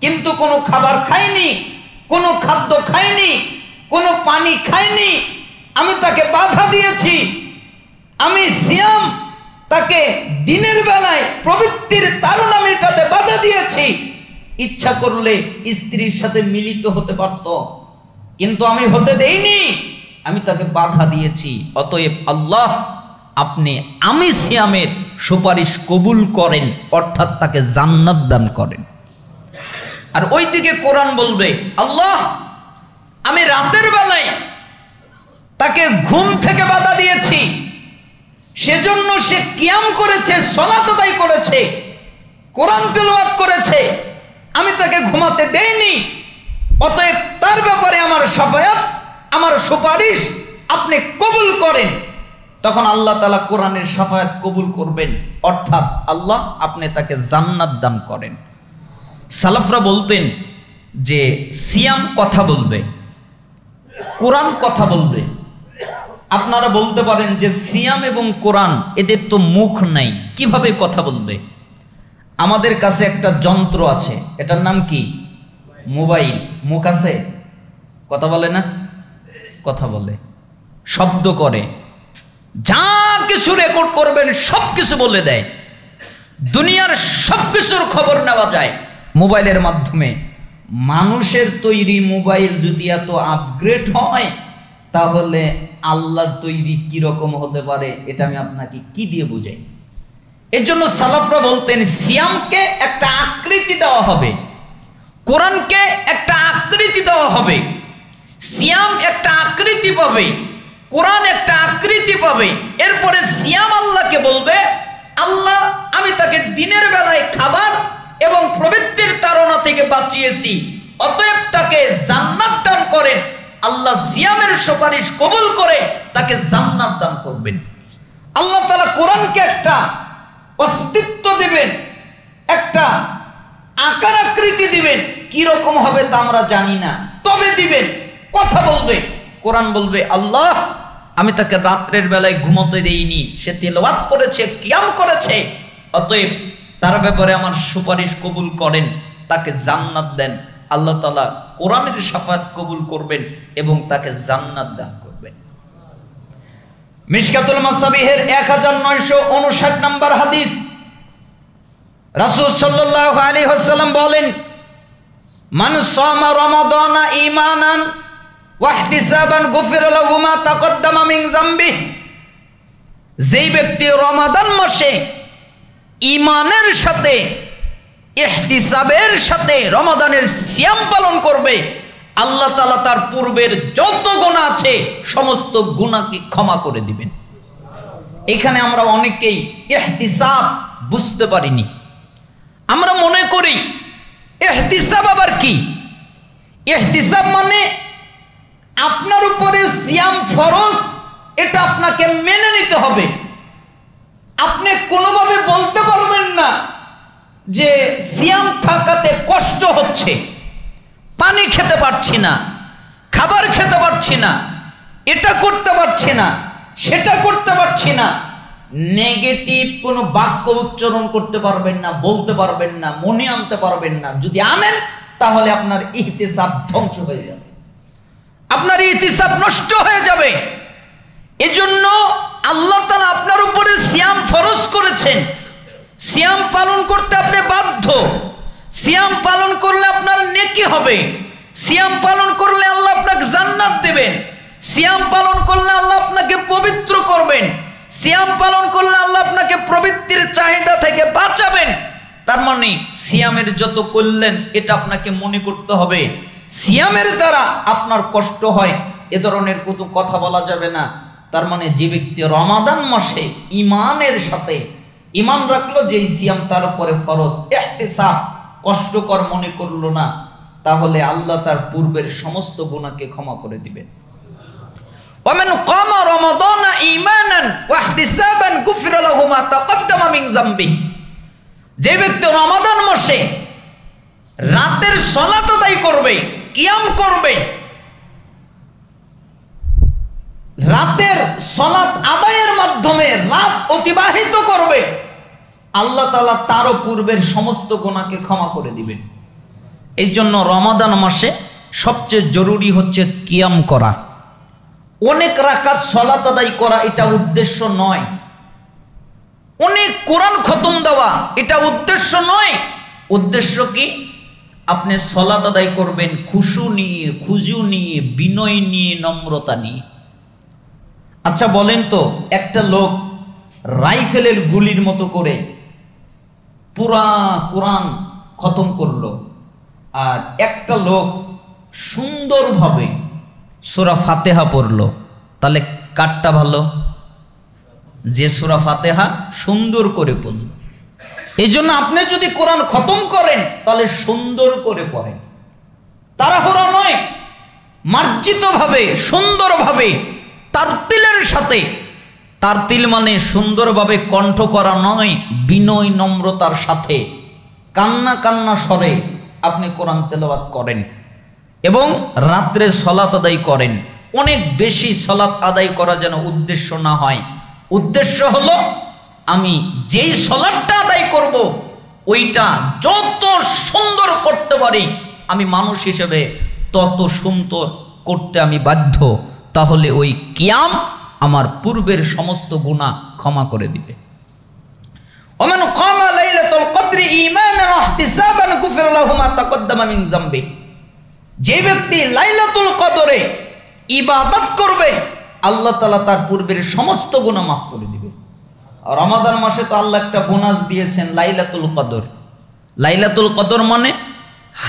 কিন্তু কোনো খাবার খায়নি, কোনো খাদ্য খায়নি, কোনো পানি খায়নি। আমি তাকে বাধা দিয়েছি। আমি সিয়াম তাকে দিনের বেলায় প্রবৃত্তির তাড়না মেটাতে বাধা দিয়েছি। ইচ্ছা করলে স্ত্রীর সাথে মিলিত হতে পারত, কিন্তু আমি হতে দেইনি, আমি তাকে বাধা দিয়েছি। অতএব আল্লাহ, আপনি আমি সিয়ামের সুপারিশ কবুল করেন, অর্থাৎ তাকে জান্নাত দান করেন। আর ওইদিকে কোরআন বলবে, আল্লাহ, আমি রাতের বেলায় তাকে ঘুম থেকে বাধা দিয়েছি, সেজন্য সে কিয়াম করেছে, সালাত আদায় করেছে, কোরআন তেলাওয়াত করেছে, আমি তাকে ঘুমাতে দেইনি। অতএব তার ব্যাপারে আমার শাফায়াত, আমার সুপারিশ আপনি কবুল করেন। তখন আল্লাহ তাআলা কোরআনের শাফায়াত কবুল করবেন, অর্থাৎ আল্লাহ আপনি তাকে জান্নাত দান করেন। সালাফরা বলতেন যে সিয়াম কথা বলবে, কোরআন কথা বলবে। আপনারা বলতে পারেন যে সিয়াম এবং কোরআন এদের তো মুখ নাই, কিভাবে কথা বলবে? আমাদের কাছে একটা যন্ত্র আছে, এটার নাম কি? মোবাইল। মুখ আছে, কথা বলে না? কথা বলে, শব্দ করে, যা কিছু রেকর্ড করবেন সব কিছু বলে দেয়। দুনিয়ার সব কিছুর খবর নেওয়া যায় মোবাইলের মাধ্যমে। মানুষের তৈরি মোবাইল যদি এত আপগ্রেড হয়, তাহলে আল্লাহর তৈরি কি রকম হতে পারে, এটা আমি আপনাকে কি দিয়ে বুঝাই? এর জন্য সালাফরা বলতেন সিয়ামকে একটা আকৃতি দেওয়া হবে, কোরআনকে একটা আকৃতি দেওয়া হবে। সিয়াম একটা আকৃতি পাবে, কোরআন একটা আকৃতি পাবে। এরপরে সিয়াম আল্লাহকে বলবে, দিনের বেলায় খাবার এবং প্রবৃত্তির তাড়না থেকে বাঁচিয়েছি, অতএব তাকে জান্নাত দান করেন। আল্লাহ সিয়ামের সুপারিশ কবুল করে তাকে জান্নাত দান করবেন। আল্লাহ তাআলা কোরআনকে একটা অস্তিত্ব দিবেন, একটা আকার আকৃতি দিবেন। কি রকম হবে তা আমরা জানি না, তবে দিবেন, কথা বলবে। কোরআন বলবে আল্লাহ আমি তাকে রাত্রের বেলায় ঘুমোতে দেইনি, সে তিলাওয়াত করেছে, কিয়াম করেছে, অতএব তার ব্যাপারে আমার সুপারিশ কবুল করেন, তাকে জান্নাত দেন। আল্লাহ তাআলা কোরআনের শাফাত কবুল করবেন এবং তাকে জান্নাত দান করবেন। মিশকাতুল মাসাবিহের 1959 নম্বর হাদিস, রাসূল সাল্লাল্লাহু আলাইহি ওয়াসাল্লাম বলেন, মান সামা রমাদানা ঈমানান ওয়া ইহতিসাবান গুফিরা লাহু মা তাকদ্দামা মিন যামবি। যেই ব্যক্তি রমাদান মাসে ঈমানের সাথে ইহতিসাবের সাথে রমাদানের সিয়াম পালন করবে, আল্লাহ তাআলা তার পূর্বের যত গুনাহ আছে সমস্ত গুনাহকে ক্ষমা করে দিবেন। এখানে আমরা অনেকেই ইহতিসাব বুঝতে পারিনি। আমরা মনে করি ইহতিসাব আবার কি? ইহতিসাব মানে আপনার উপরে সিয়াম ফরজ, এটা আপনাকে মেনে নিতে হবে। আপনি কোনোভাবে বলতে পারবেন না যে সিয়াম থাকাতে কষ্ট হচ্ছে, পানি খেতে পারছি না, খাবার খেতে পারছি না, এটা করতে পারছি না, সেটা করতে পারছি না। নেগেটিভ কোনো বাক্য উচ্চারণ করতে পারবেন না, বলতে পারবেন না, মনে আনতে পারবেন না। যদি আনেন তাহলে আপনার ইহতিসাব ধ্বংস হয়ে যাবে, আপনার ইহতিসাব নষ্ট হয়ে যাবে। এজন্য আল্লাহ তাআলা আপনার উপরে সিয়াম ফরজ করেছেন। সিয়াম পালন করতে আপনি বাধ্য। সিয়াম পালন করলে আপনার নেকি হবে, সিয়াম পালন করলে আল্লাহ আপনাকে জান্নাত দেবেন, সিয়াম পালন করলে আল্লাহ আপনাকে পবিত্র করবেন, সিয়াম পালন করলে আল্লাহ আপনাকে প্রবৃত্তির চাহিদা থেকে বাঁচাবেন। তার মানে সিয়ামের যত কল্যাণ এটা আপনাকে মনে করতে হবে। সিয়ামের দ্বারা আপনার কষ্ট হয় এ ধরনের কোনো কথা বলা যাবে না। তার মানে যে ব্যক্তি রমাদান মাসে ঈমানের সাথে ঈমান রাখলো যে সিয়াম তার উপরে ফরজ, ইহতিসাব কষ্টকর মনে করলো না, তাহলে আল্লাহ তার পূর্বের সমস্ত গুনাহকে ক্ষমা করে দিবেন। ওয়ামান কামা রমাদানা ঈমানান ওয়া ইহতিসাবান গুফিরা লাহু মা তাকদ্দামা মিন যামবি। যে ব্যক্তি রমাদান মাসে রাতের সালাত আদায় করবে, কিয়াম করবে, রাতের সালাত আদায়ের মাধ্যমে রাত অতিবাহিত করবে, আল্লাহ তাআলা তারও পূর্বের সমস্ত গুনাহকে ক্ষমা করে দিবেন। এই জন্য রমাদান মাসে সবচেয়ে জরুরি হচ্ছে কিয়াম করা। অনেক রাকাত সালাত আদায় করা এটা উদ্দেশ্য নয়, অনেক কোরআন খতম দেওয়া এটা উদ্দেশ্য নয়। উদ্দেশ্য কি? আপনি সালাত আদায় করবেন খুশু নিয়ে, খুজু নিয়ে, বিনয় নিয়ে, নম্রতা নিয়ে। আচ্ছা বলেন তো, একটা লোক রাইফেলের গুলির মতো করে পুরা কোরআন খতম করলো, আর একটা লোক সুন্দরভাবে সূরা ফাতিহা পড়লো, তাহলে কারটা ভালো? যে সূরা ফাতিহা সুন্দর করে পড়ল। এই জন্য আপনি যদি কোরআন খতম করেন তাহলে সুন্দর করে পড়েন, তাড়াহুড়া নয়, মার্জিতভাবে সুন্দরভাবে তারতিলের সাথে। তারতিল মানে সুন্দরভাবে কণ্ঠ করা নয়, বিনয় নম্রতার সাথে কান্না কান্না স্বরে আপনি কোরআন তেলাওয়াত করেন এবং রাত্রে সালাত আদায় করেন। অনেক বেশি সালাত আদায় করা যেন উদ্দেশ্য না হয়। উদ্দেশ্য হলো আমি যেই সালাতটা আদায় করব ওইটা যত সুন্দর করতে পারি আমি মানুষ হিসেবে তত সুন্দর করতে আমি বাধ্য। তাহলে ওই কিয়াম আমার পূর্বের সমস্ত গুনাহ ক্ষমা করে দিবে। ওমান কামা লাইলাতুল কদরি ঈমানান ওয়া ইহতিসাবান গুফিরা লাহু মা তাকদ্দামা মিন যামবি। যে ব্যক্তি লাইলাতুল কদরে ইবাদত করবে আল্লাহ তাআলা তার পূর্বের সমস্ত গুনাহ মাফ করে দিবে। রমাদান মাসে তো আল্লাহ একটা বোনাস দিয়েছেন, লাইলাতুল কদর। লাইলাতুল কদর মানে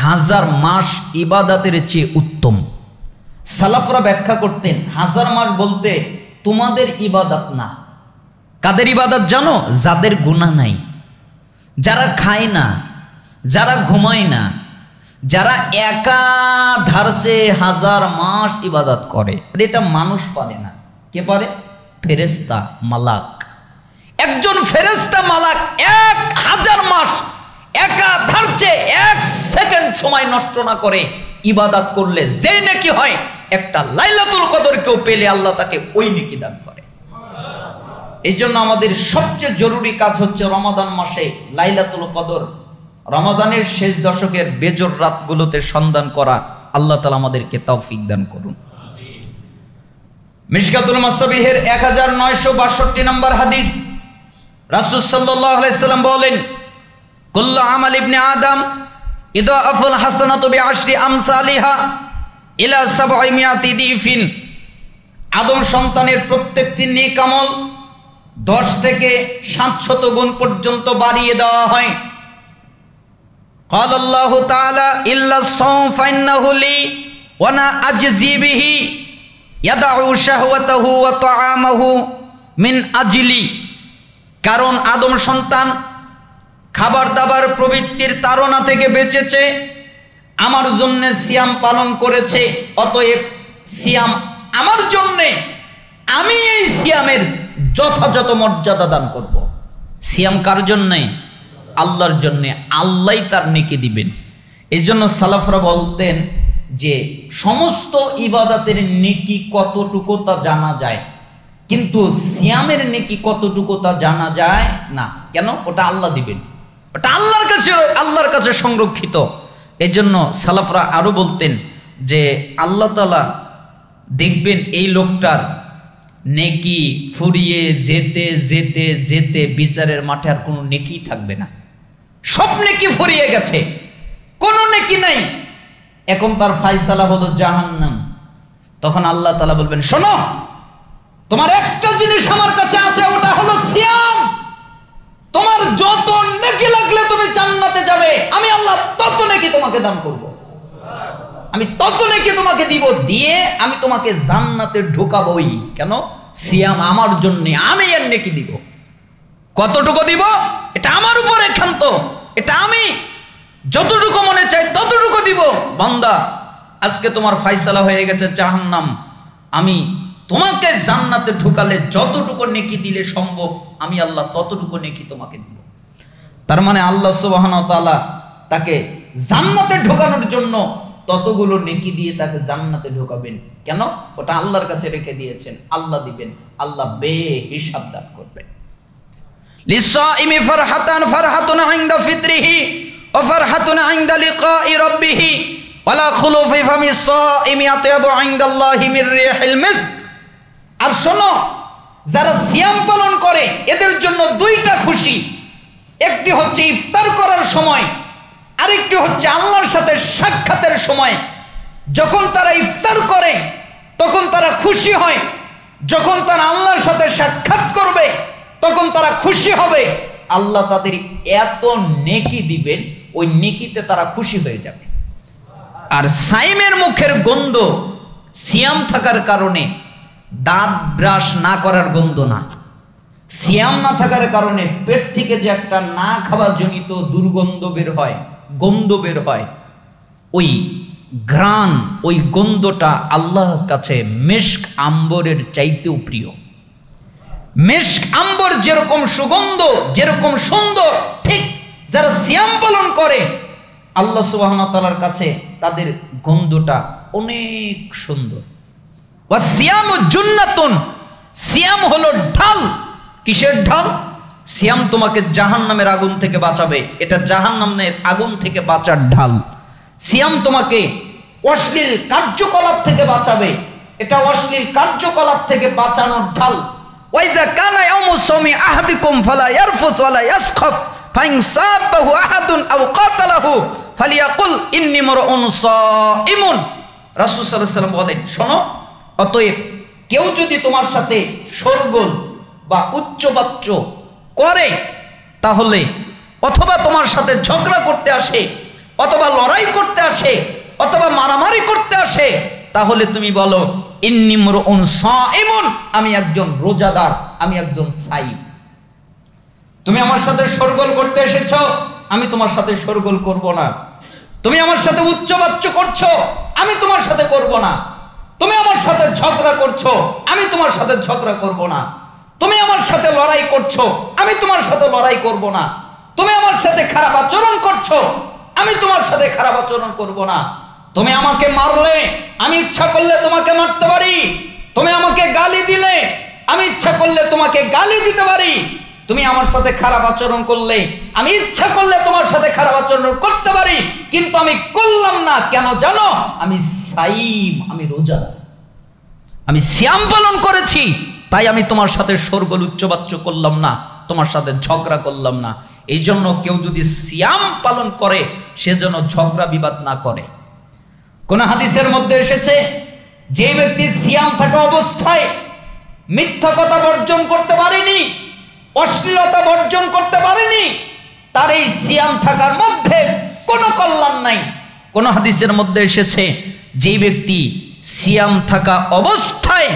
1000 মাস ইবাদতের চেয়ে উত্তম। সালাফরা ব্যাখ্যা করতেন 1000 মাস বলতে তোমাদের ইবাদত না। কাদের ইবাদত জানো? যাদের গুনাহ নাই, যারা খায় না, যারা ঘুমায় না, যারা একাধারে 1000 মাস ইবাদত করে, এটা মানুষ পারে না। কে পারে? ফেরেশতা, মালাক। একজন ফেরেশতা মালাক 1000 মাস একাধারে 1 সেকেন্ড সময় নষ্ট না করে ইবাদত করলে যে নেকি হয়, একটা লাইলাতুল কদর কেউ পেলে আল্লাহ তাকে ওই নেকি দান করে। এই জন্য আমাদের সবচেয়ে জরুরি কাজ হচ্ছে রমাদান মাসে লাইলাতুল কদর, রমাদানের শেষ দশকের বেজর রাতগুলোতে সন্ধান করা। আল্লাহ তাআলা আমাদেরকে তৌফিক দান করুন। মিশকাতুল মাসাবিহের 1962 নম্বর হাদিস, রাসূল সাল্লাল্লাহু আলাইহি সাল্লাম বলেন, কুল্লু আমাল ইবনে আদম ইদাফুল হাসানাতু বিআশরি আমসালিহা ইলা 700 দিফিন। আদম সন্তানের প্রত্যেকটি নেক আমল 10 থেকে 700 গুণ পর্যন্ত বাড়িয়ে দেওয়া হয়। قال الله تعالى إلا الصوم فإنه لي وأنا أجزي به يدع شهوته وطعامه من أجلي। কারণ আদম সন্তান খাবার দাবার প্রবৃত্তির তাড়না থেকে বেঁচেছে, আমার জন্য সিয়াম পালন করেছে, অতএব সিয়াম আমার জন্য, আমি এই সিয়ামের যথাযথ মর্যাদা দান করব। সিয়াম কার জন্য? আল্লাহর জন্য। আল্লাহই তার নেকি দিবেন। এই জন্য সালাফরা বলতেন যে সমস্ত ইবাদতের নেকি কতটুকু তা জানা যায়, কিন্তু সিয়ামের নেকি কতটুকু তা জানা যায় না। কেন? ওটা আল্লাহ দিবেন, ওটা আল্লাহর কাছে সংরক্ষিত। এই জন্য সালাফরা আরো বলতেন যে আল্লাহ তাআলা দেখবেন এই লোকটার নেকি ফুরিয়ে যেতে যেতে যেতে বিচারের মাঠে আর কোনো নেকি থাকবে না, সব নেকি ফুরিয়ে গেছে, কোনো নেকি নাই, এখন তার ফায়সালা হলো জাহান্নাম। তখন আল্লাহ তাআলা বলবেন, শোনো, তোমার একটা জিনিস আমার কাছে আছে, ওটা হলো সিয়াম। তোমার যত নেকি লাগলে তুমি জান্নাতে যাবে, আমি আল্লাহ তত নেকি তোমাকে দান করব, আমি তত নেকি তোমাকে দিব, দিয়ে আমি তোমাকে জান্নাতে ঢোকাবই। কেন? সিয়াম আমার জন্য, আমি এর নেকি দিব। কতটুকু দিব এটা আমার উপর একান্ত, এটা আমি যতটুকু মনে চাই ততটুকু দিব। বান্দা, আজকে তোমার ফায়সালা হয়ে গেছে জাহান্নাম, আমি তোমাকে জান্নাতে ঢুকালে যতটুকু নেকি দিলে সম্ভব, আমি আল্লাহ ততটুকু নেকি তোমাকে দিব। তার মানে আল্লাহ সুবহানাহু ওয়া তাআলা তাকে জান্নাতে ঢোকানোর জন্য ততগুলো নেকি দিয়ে তাকে জান্নাতে ঢোকাবেন। কেন? ওটা আল্লাহর কাছে রেখে দিয়েছেন, আল্লাহ দিবেন, আল্লাহ বেহিসাব দান করবেন। লিসাইমি ফারহাতান ফারহাতুন ইনদা ফিতরিহি ওয়া ফারহাতুন ইনদা লিকাই রাব্বিহি ওয়ালা খুলুফি ফামিস সাইমি আতয়াবু ইনদাল্লাহি মির রিহিল মিস্ক। আর শোনো, যারা সিয়াম পালন করে এদের জন্য দুইটা খুশি, একটি হচ্ছে ইফতার করার সময়, আরেকটি হচ্ছে আল্লাহর সাথে সাক্ষাতের সময়। যখন তারা ইফতার করে তখন তারা খুশি হয়, যখন তারা আল্লাহর সাথে সাক্ষাৎ করবে তখন তারা খুশি হবে। আল্লাহ তাদের এত নেকি দিবেন, ওই নেকিতে তারা খুশি হয়ে যাবে। আর সাইমের মুখের গন্ধ সিয়াম থাকার কারণে দাঁত ব্রাশ না করার গন্ধ না, সিয়াম না থাকার কারণে পেট থেকে যে একটা না খাওয়া জনিত দুর্গন্ধ বের হয়, গন্ধ বের হয়, ওই ঘ্রাণ, ওই গন্ধটা আল্লাহর কাছে মিশক আম্বরের চাইতেও প্রিয়। মিশক আম্বর যেরকম সুগন্ধ, যেরকম সুন্দর, ঠিক যারা সিয়াম পালন করে আল্লাহ সুবহানাহু ওয়া তাআলার কাছে তাদের গন্ধটা অনেক সুন্দর। ওয়া সিয়ামু জুন্নাতুন, সিয়াম হলো ঢাল। কিসের ঢাল? সিয়াম তোমাকে জাহান্নামের আগুন থেকে বাঁচাবে, এটা জাহান্নামের আগুন থেকে বাঁচার ঢাল। সিয়াম তোমাকে অশ্লীল কার্যকলাপ থেকে বাঁচাবে, এটা অশ্লীল কার্যকলাপ থেকে বাঁচানোর ঢাল। ওয়াইযা কানা ইয়াউমু সাওমি আহাদিকুম ফালা ইয়ারফুস ওয়ালা ইয়াসখাব ফাইন সাবাহু আহাদুন আও কাতালাহু ফালিয়াকুল ইন্নী মারউন সাইমুন। রাসূল সাল্লাল্লাহু আলাইহি ওয়াসাল্লাম বলেন, শোনো, অতএব কেউ যদি তোমার সাথে শোরগোল বা উচ্চবাচ্য করে, তাহলে অথবা তোমার সাথে ঝগড়া করতে আসে, অথবা লড়াই করতে আসে, অথবা মারামারি করতে আসে, তাহলে তুমি বলো ইন্নী মারউন সাইমুন, আমি একজন রোজাদার, আমি একজন সাইম। তুমি আমার সাথে শোরগোল করতে এসেছো, আমি তোমার সাথে শোরগোল করব না। তুমি আমার সাথে উচ্চবাচ্য করছো, আমি তোমার সাথে করব না। তুমি আমার সাথে ঝগড়া করছো, আমি তোমার সাথে ঝগড়া করব না। তুমি আমার সাথে লড়াই করছো, আমি তোমার সাথে লড়াই করব না। তুমি আমার সাথে খারাপ আচরণ করছো, আমি তোমার সাথে খারাপ আচরণ করব না। তুমি আমাকে মারলে, আমি ইচ্ছা করলে তোমাকে মারতে পারি। তুমি আমাকে গালি দিলে, আমি ইচ্ছা করলে তোমাকে গালি দিতে পারি। তুমি আমার সাথে খারাপ আচরণ করলে, আমি ইচ্ছা করলে তোমার সাথে খারাপ আচরণ করতে পারি, কিন্তু আমি করলাম না। কেন জানো? আমি সাইম, আমি রোজা, আমি সিয়াম পালন করেছি, তাই আমি তোমার সাথে শোরগোল উচ্চবাচ্য করলাম না, তোমার সাথে ঝগড়া করলাম না। এই জন্য কেউ যদি সিয়াম পালন করে, সে যেন ঝগড়া বিবাদ না করে। কোন হাদিসের মধ্যে এসেছে, যে ব্যক্তি সিয়াম থাকা অবস্থায় মিথ্যা কথা বর্জন করতে পারেনি, অশ্লীলতা বর্জন করতে পারেনি, তার এই সিয়াম থাকার মধ্যে কোনো কল্যাণ নাই। কোন হাদিসের মধ্যে এসেছে, যেই ব্যক্তি সিয়াম থাকা অবস্থায়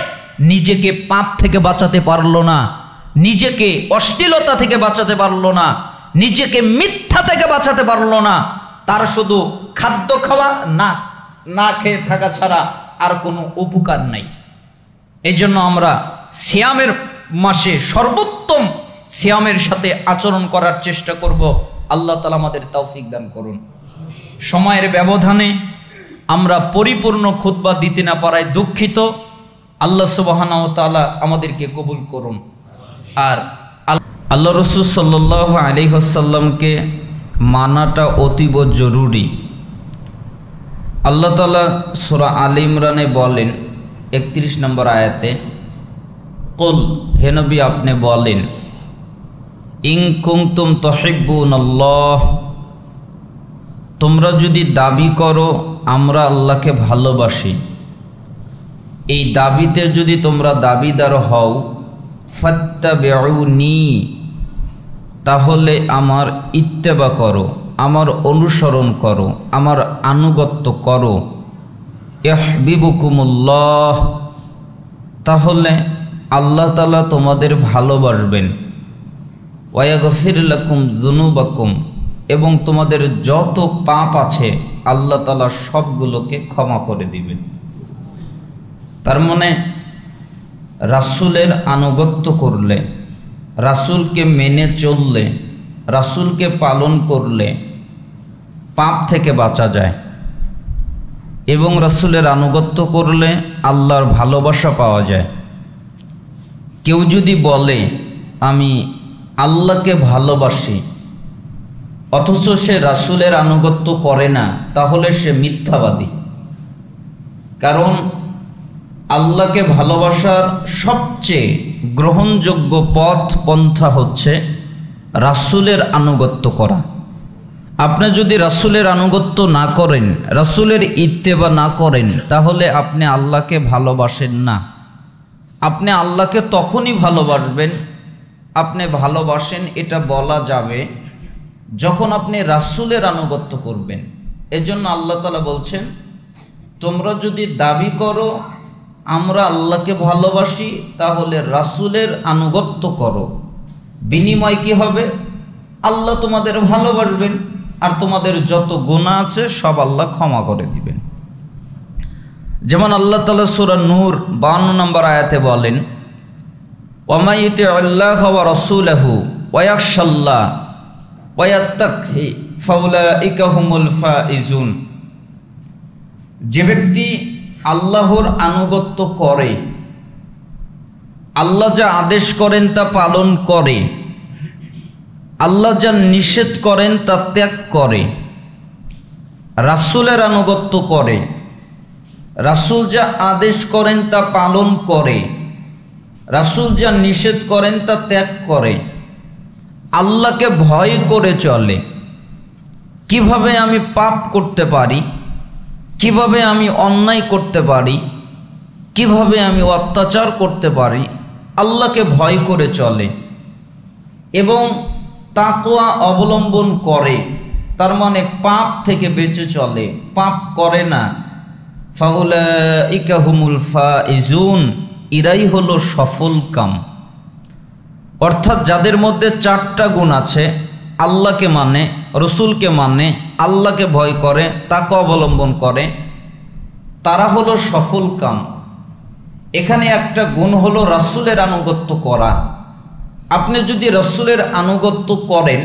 নিজেকে পাপ থেকে বাঁচাতে পারলো না, নিজেকে অশ্লীলতা থেকে বাঁচাতে পারলো না, নিজেকে মিথ্যা থেকে বাঁচাতে পারলো না, তার শুধু খাদ্য খাওয়া না খেয়ে থাকা ছাড়া আর কোনো উপকার নাই। এই জন্য আমরা সিয়ামের মাসে সর্বোত্তম সিয়ামের সাথে আচরণ করার চেষ্টা করব। আল্লাহ তাআলা আমাদের তৌফিক দান করুন। সময়ের ব্যবধানে আমরা পরিপূর্ণ খুতবা দিতে না পারায় দুঃখিত। আল্লাহ সুবহানাহু ওয়া তাআলা আমাদেরকে কবুল করুন। আর আল্লাহ রাসূল সাল্লাল্লাহু আলাইহি ওয়াসাল্লামকে মানাটা অতীব জরুরি। আল্লাহ তাআলা সূরা আলে ইমরানে বলেন 31 নম্বর আয়াতে, কুল, হে নবী আপনি বলেন, ইন কুনতুম তুহিব্বুনাল্লাহ, তোমরা যদি দাবি করো আমরা আল্লাহকে ভালোবাসি, এই দাবিতে যদি তোমরা দাবিদার হও, ফাত্তাবিউনি, তাহলে আমার ইত্তেবা করো, আমার অনুসরণ করো, আমার আনুগত্য করো। ইহবিবুকুমুল্লাহ, তাহলে আল্লাহ তাআলা তোমাদের ভালোবাসবেন। ওয়াগফির লাকুম যুনুবাকুম, এবং তোমাদের যত পাপ আছে আল্লাহ তাআলা সবগুলোকে ক্ষমা করে দিবেন। তার মানে রাসূলের আনুগত্য করলে, রাসূলকে মেনে চললে, রাসূলকে পালন করলে পাপ থেকে বাঁচা যায়, এবং রাসূলের আনুগত্য করলে আল্লাহর ভালোবাসা পাওয়া যায়। কেউ যদি বলে আমি আল্লাহকে ভালোবাসি অথচ সে রাসূলের আনুগত্য করে না, তাহলে সে মিথ্যাবাদী। কারণ আল্লাহকে ভালোবাসার সবচেয়ে গ্রহণযোগ্য পথ পন্থা হচ্ছে রাসূলের আনুগত্য করা। আপনি যদি রাসূলের আনুগত্য না করেন, রাসূলের ইত্তেবা না করেন, তাহলে আপনি আল্লাহকে ভালোবাসেন না। আপনি আল্লাহকে তখনই ভালোবাসবেন, আপনি ভালোবাসেন এটা বলা যাবে যখন আপনি রাসূলের আনুগত্য করবেন। এজন্য আল্লাহ তাআলা বলছেন, তোমরা যদি দাবি করো আমরা আল্লাহকে ভালোবাসি, তাহলে রাসূলের আনুগত্য করো। বিনিময় কি হবে? আল্লাহ তোমাদের ভালোবাসবেন, আর তোমাদের যত গুনাহ আছে সব আল্লাহ ক্ষমা করে দিবেন। যেমন আল্লাহ তাআলা সূরা নূর 52 নম্বর আয়াতে বলেন, ওয়া মান ইউতি'আল্লাহা ওয়া রাসূলাহু ওয়া ইয়াখশাল্লাহ ওয়া ইয়াত্তাকি ফাউলাইকা হুমুল ফাইজুন। যে ব্যক্তি আল্লাহর আনুগত্য করে, আল্লাহ যা আদেশ করেন তা পালন করে, আল্লাহ যা নিষেধ করেন তা ত্যাগ করে, রাসূলের আনুগত্য করে, রাসূল যা আদেশ করেন তা পালন করে, রাসূল যা নিষেধ করেন তা ত্যাগ করে, আল্লাহকে ভয় করে চলে। কিভাবে আমি পাপ করতে পারি, কিভাবে আমি অন্যায় করতে পারি, কিভাবে আমি অত্যাচার করতে পারি, আল্লাহকে ভয় করে চলে এবং তাকওয়া অবলম্বন করে, তার মানে পাপ থেকে বেঁচে চলে, পাপ করে না। ফাউলাইকা হুমুল ফাইজুন, এরাই হলো সফল কাম। অর্থাৎ যাদের মধ্যে 4টা গুণ আছে, আল্লাহকে মানে, রসুলকে মানে, আল্লাহকে ভয় করে, তাকে অবলম্বন করে, তারা হলো সফল কাম। এখানে একটা গুণ হলো রাসূলের আনুগত্য করা। আপনি যদি রাসূলের আনুগত্য করেন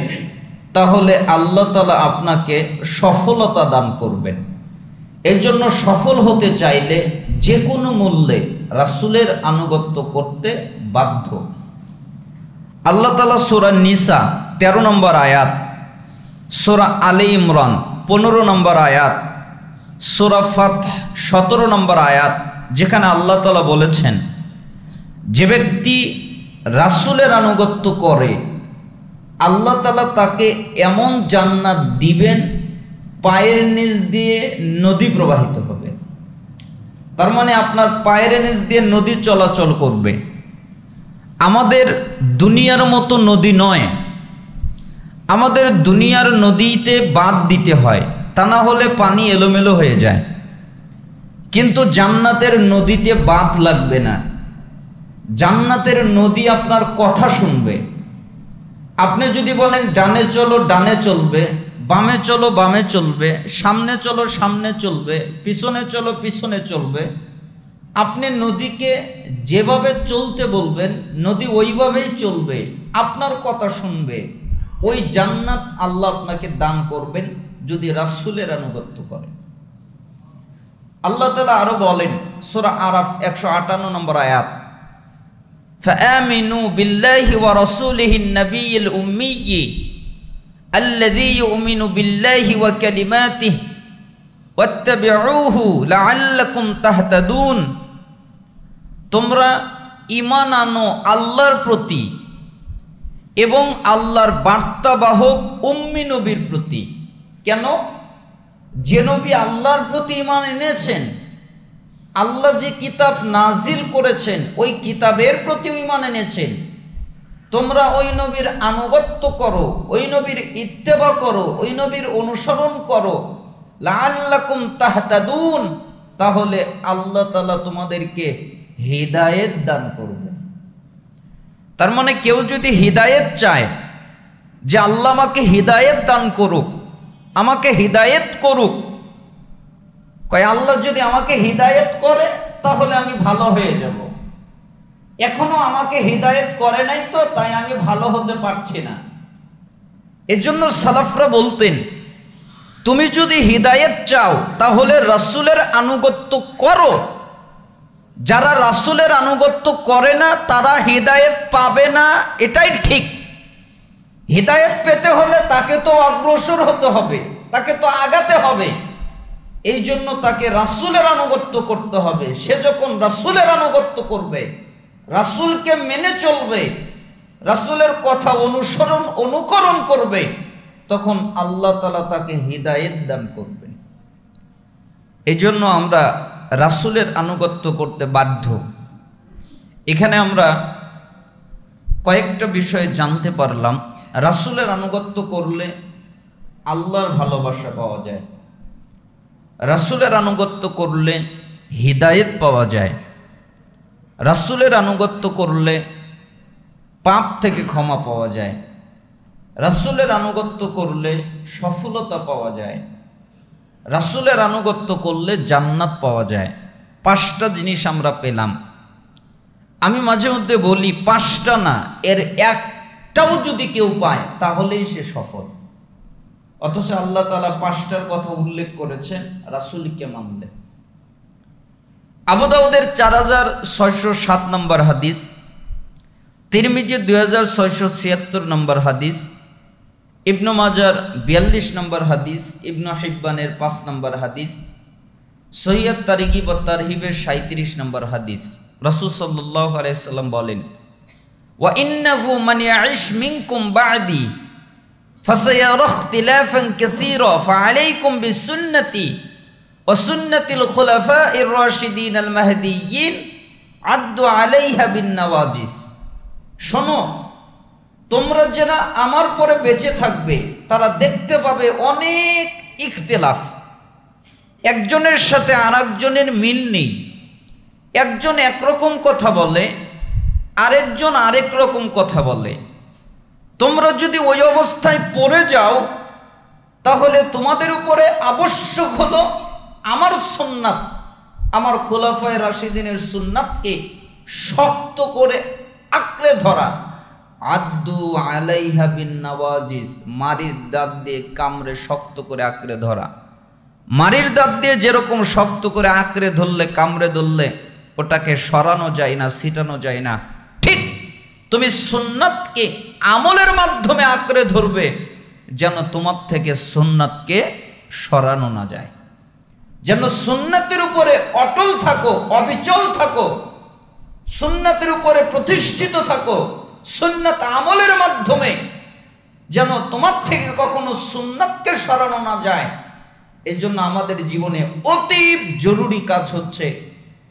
তাহলে আল্লাহ তাআলা আপনাকে সফলতা দান করবেন। এর জন্য সফল হতে চাইলে যে কোনো মূল্যে রাসূলের আনুগত্য করতে বাধ্য। আল্লাহ তাআলা সূরা নিসা 13 নম্বর আয়াত, সূরা আলে ইমরান 15 নম্বর আয়াত, সূরা ফাতহ 17 নম্বর আয়াত, যেখানে আল্লাহ তাআলা বলেছেন যে ব্যক্তি রাসূলের আনুগত্য করে আল্লাহ তাআলা তাকে এমন জান্নাত দিবেন পায়ের নিচ দিয়ে নদী প্রবাহিত হবে। তার মানে আপনার পায়ের নিচ দিয়ে নদী চলাচল করবে। আমাদের দুনিয়ার মতো নদী নয়, আমাদের দুনিয়ার নদীতে বাঁধ দিতে হয়, তা না হলে পানি এলোমেলো হয়ে যায়। কিন্তু জান্নাতের নদীতে বাঁধ লাগবে না। জান্নাতের নদী আপনার কথা শুনবে। আপনি যদি বলেন ডানে চলো ডানে চলবে, বামে চলো বামে চলবে, সামনে চলো সামনে চলবে, পিছনে চলো পিছনে চলবে। আপনি নদীকে যেভাবে চলতে বলবেন নদী ওইভাবেই চলবে, আপনার কথা শুনবে। ওই জান্নাত আল্লাহ আপনাকে দান করবেন যদি রাসূলের আনুগত্য করেন। আল্লাহ তাআলা আরো বলেন সূরা আরাফ 158 নম্বর আয়াত, فآمنوا بالله ورسوله النبي الأمي الذي يؤمن بالله وكلماته واتبعوه لعلكم تهتدون। তোমরা ঈমান আনো আল্লাহর প্রতি এবং আল্লাহর বার্তাবাহক উম্মি নবীর প্রতি। কেন? যে নবী আল্লাহর প্রতি ঈমান এনেছেন, আল্লাহ যে কিতাব নাজিল করেছেন ওই কিতাবের প্রতি ঈমান এনেছেন, তোমরা ওই নবীর আনুগত্য করো, ওই নবীর ইত্তেবা করো, ওই নবীর অনুসরণ করো, লাআল্লাকুম তাহতাদুন, তাহলে আল্লাহ তাআলা তোমাদেরকে হিদায়াত দান করবেন। তার মানে কেউ যদি হিদায়াত চায় যে আল্লাহ আমাকে হিদায়াত দান করুক, আমাকে হিদায়াত করুক, কয় আল্লাহ যদি আমাকে হিদায়াত করে তাহলে আমি ভালো হয়ে যাব। এখনো আমাকে হিদায়াত করে নাই তো তাই আমি ভালো হতে পারছি না। এজন্য সালাফরা বলতেন তুমি যদি হিদায়াত চাও তাহলে রাসূলের আনুগত্য করো। যারা রাসূলের আনুগত্য করে না তারা হিদায়াত পাবে না, এটাই ঠিক। হিদায়াত পেতে হলে তাকে তো অগ্রসর হতে হবে, তাকে তো আগাতে হবে। এই জন্য তাকে রাসূলের আনুগত্য করতে হবে। সে যখন রাসূলের আনুগত্য করবে, রাসূলকে মেনে চলবে, রাসূলের কথা অনুকরণ করবে, তখন আল্লাহ তাআলা তাকে হিদায়াত দান করবেন। এই জন্য আমরা রাসূলের আনুগত্য করতে বাধ্য। এখানে আমরা কয়েকটা বিষয় জানতে পারলাম। রাসূলের আনুগত্য করলে আল্লাহর ভালোবাসা পাওয়া যায়, রাসূলের আনুগত্য করলে হিদায়াত পাওয়া যায়, রাসূলের আনুগত্য করলে পাপ থেকে ক্ষমা পাওয়া যায়, রাসূলের আনুগত্য করলে সফলতা পাওয়া যায়, রাসূলের আনুগত্য করলে জান্নাত পাওয়া যায়। 5টা জিনিস আমরা পেলাম। আমি মাঝে মধ্যে বলি 5টা না, এর একটাও যদি কেউ পায় তাহলেই সে সফল। অথচ আল্লাহ তাআলা 5টার কথা উল্লেখ করেছেন রাসূলকে মানলে। আবু দাউদের 4607 নম্বর হাদিস, তিরমিজি 2676 নম্বর হাদিস, ইবনে মাজার 42 নম্বর হাদিস, ইবনে হিব্বানের 5 নম্বর হাদিস, সহিহ তারগিব ওয়া তারহিবের 37 নম্বর হাদিস। রাসূল সাল্লাল্লাহু আলাইহি সাল্লাম বলেন, ওয়া ইন্নাহু মান ইয়াইশ মিনকুম বা'দি ফাসায়ারা ইখতিলাফান কাসীরা ফাআলাইকুম বিসুন্নতি ওয়া সুন্নাতিল খুলাফা'iর রাশিদিন আল মাহদিয়্যিন আদ্দু আলাইহা বিন নওয়াজিস। শোনো, তোমরা যারা আমার পরে বেঁচে থাকবে তারা দেখতে পাবে অনেক ইখতিলাফ, একজনের সাথে আরেকজনের মিল নেই। একজন একরকম কথা বলে, আরেকজন আরেক রকম কথা বলে। তোমরা যদি ওই অবস্থায় পড়ে যাও তাহলে তোমাদের উপরে আবশ্যক হলো আমার সুন্নাত, আমার খোলাফায়ে রাশিদিনের সুন্নাতকে শক্ত করে আঁকড়ে ধরা। আদ্দু আলাইহা বিন নওয়াজিস, মারির দাঁত দিয়ে কামড়ে শক্ত করে আঁকড়ে ধরা। মারির দাঁত দিয়ে যেরকম শক্ত করে আঁকড়ে ধরলে, কামড়ে ধরলে ওটাকে সরানো যায় না, ছিটানো যায় না, ঠিক তুমি সুন্নাতকে আমলের মাধ্যমে আঁকড়ে ধরবে যেন তোমার থেকে সুন্নাতকে সরানো না যায়, যেন সুন্নাতের উপরে অটল থাকো, অবিচল থাকো, সুন্নাতের উপরে প্রতিষ্ঠিত থাকো, সুন্নাত আমলের মাধ্যমে যেন তোমার থেকে কখনো সুন্নাতকে সরানো না যায়। এই জন্য আমাদের জীবনে অতি জরুরি কাজ হচ্ছে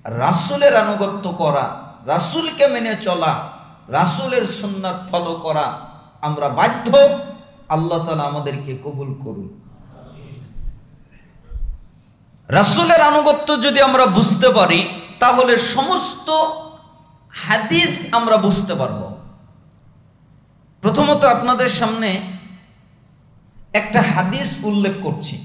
রাসূলের আনুগত্য করা, রাসূলকে মেনে চলা, রাসূলের সুন্নাত ফলো করা। আমরা বাধ্য। আল্লাহ তাআলা আমাদেরকে কবুল করুন। রাসূলের আনুগত্য যদি আমরা বুঝতে পারি তাহলে সমস্ত হাদিস আমরা বুঝতে পারব। প্রথমত আপনাদের সামনে একটা হাদিস উল্লেখ করছি।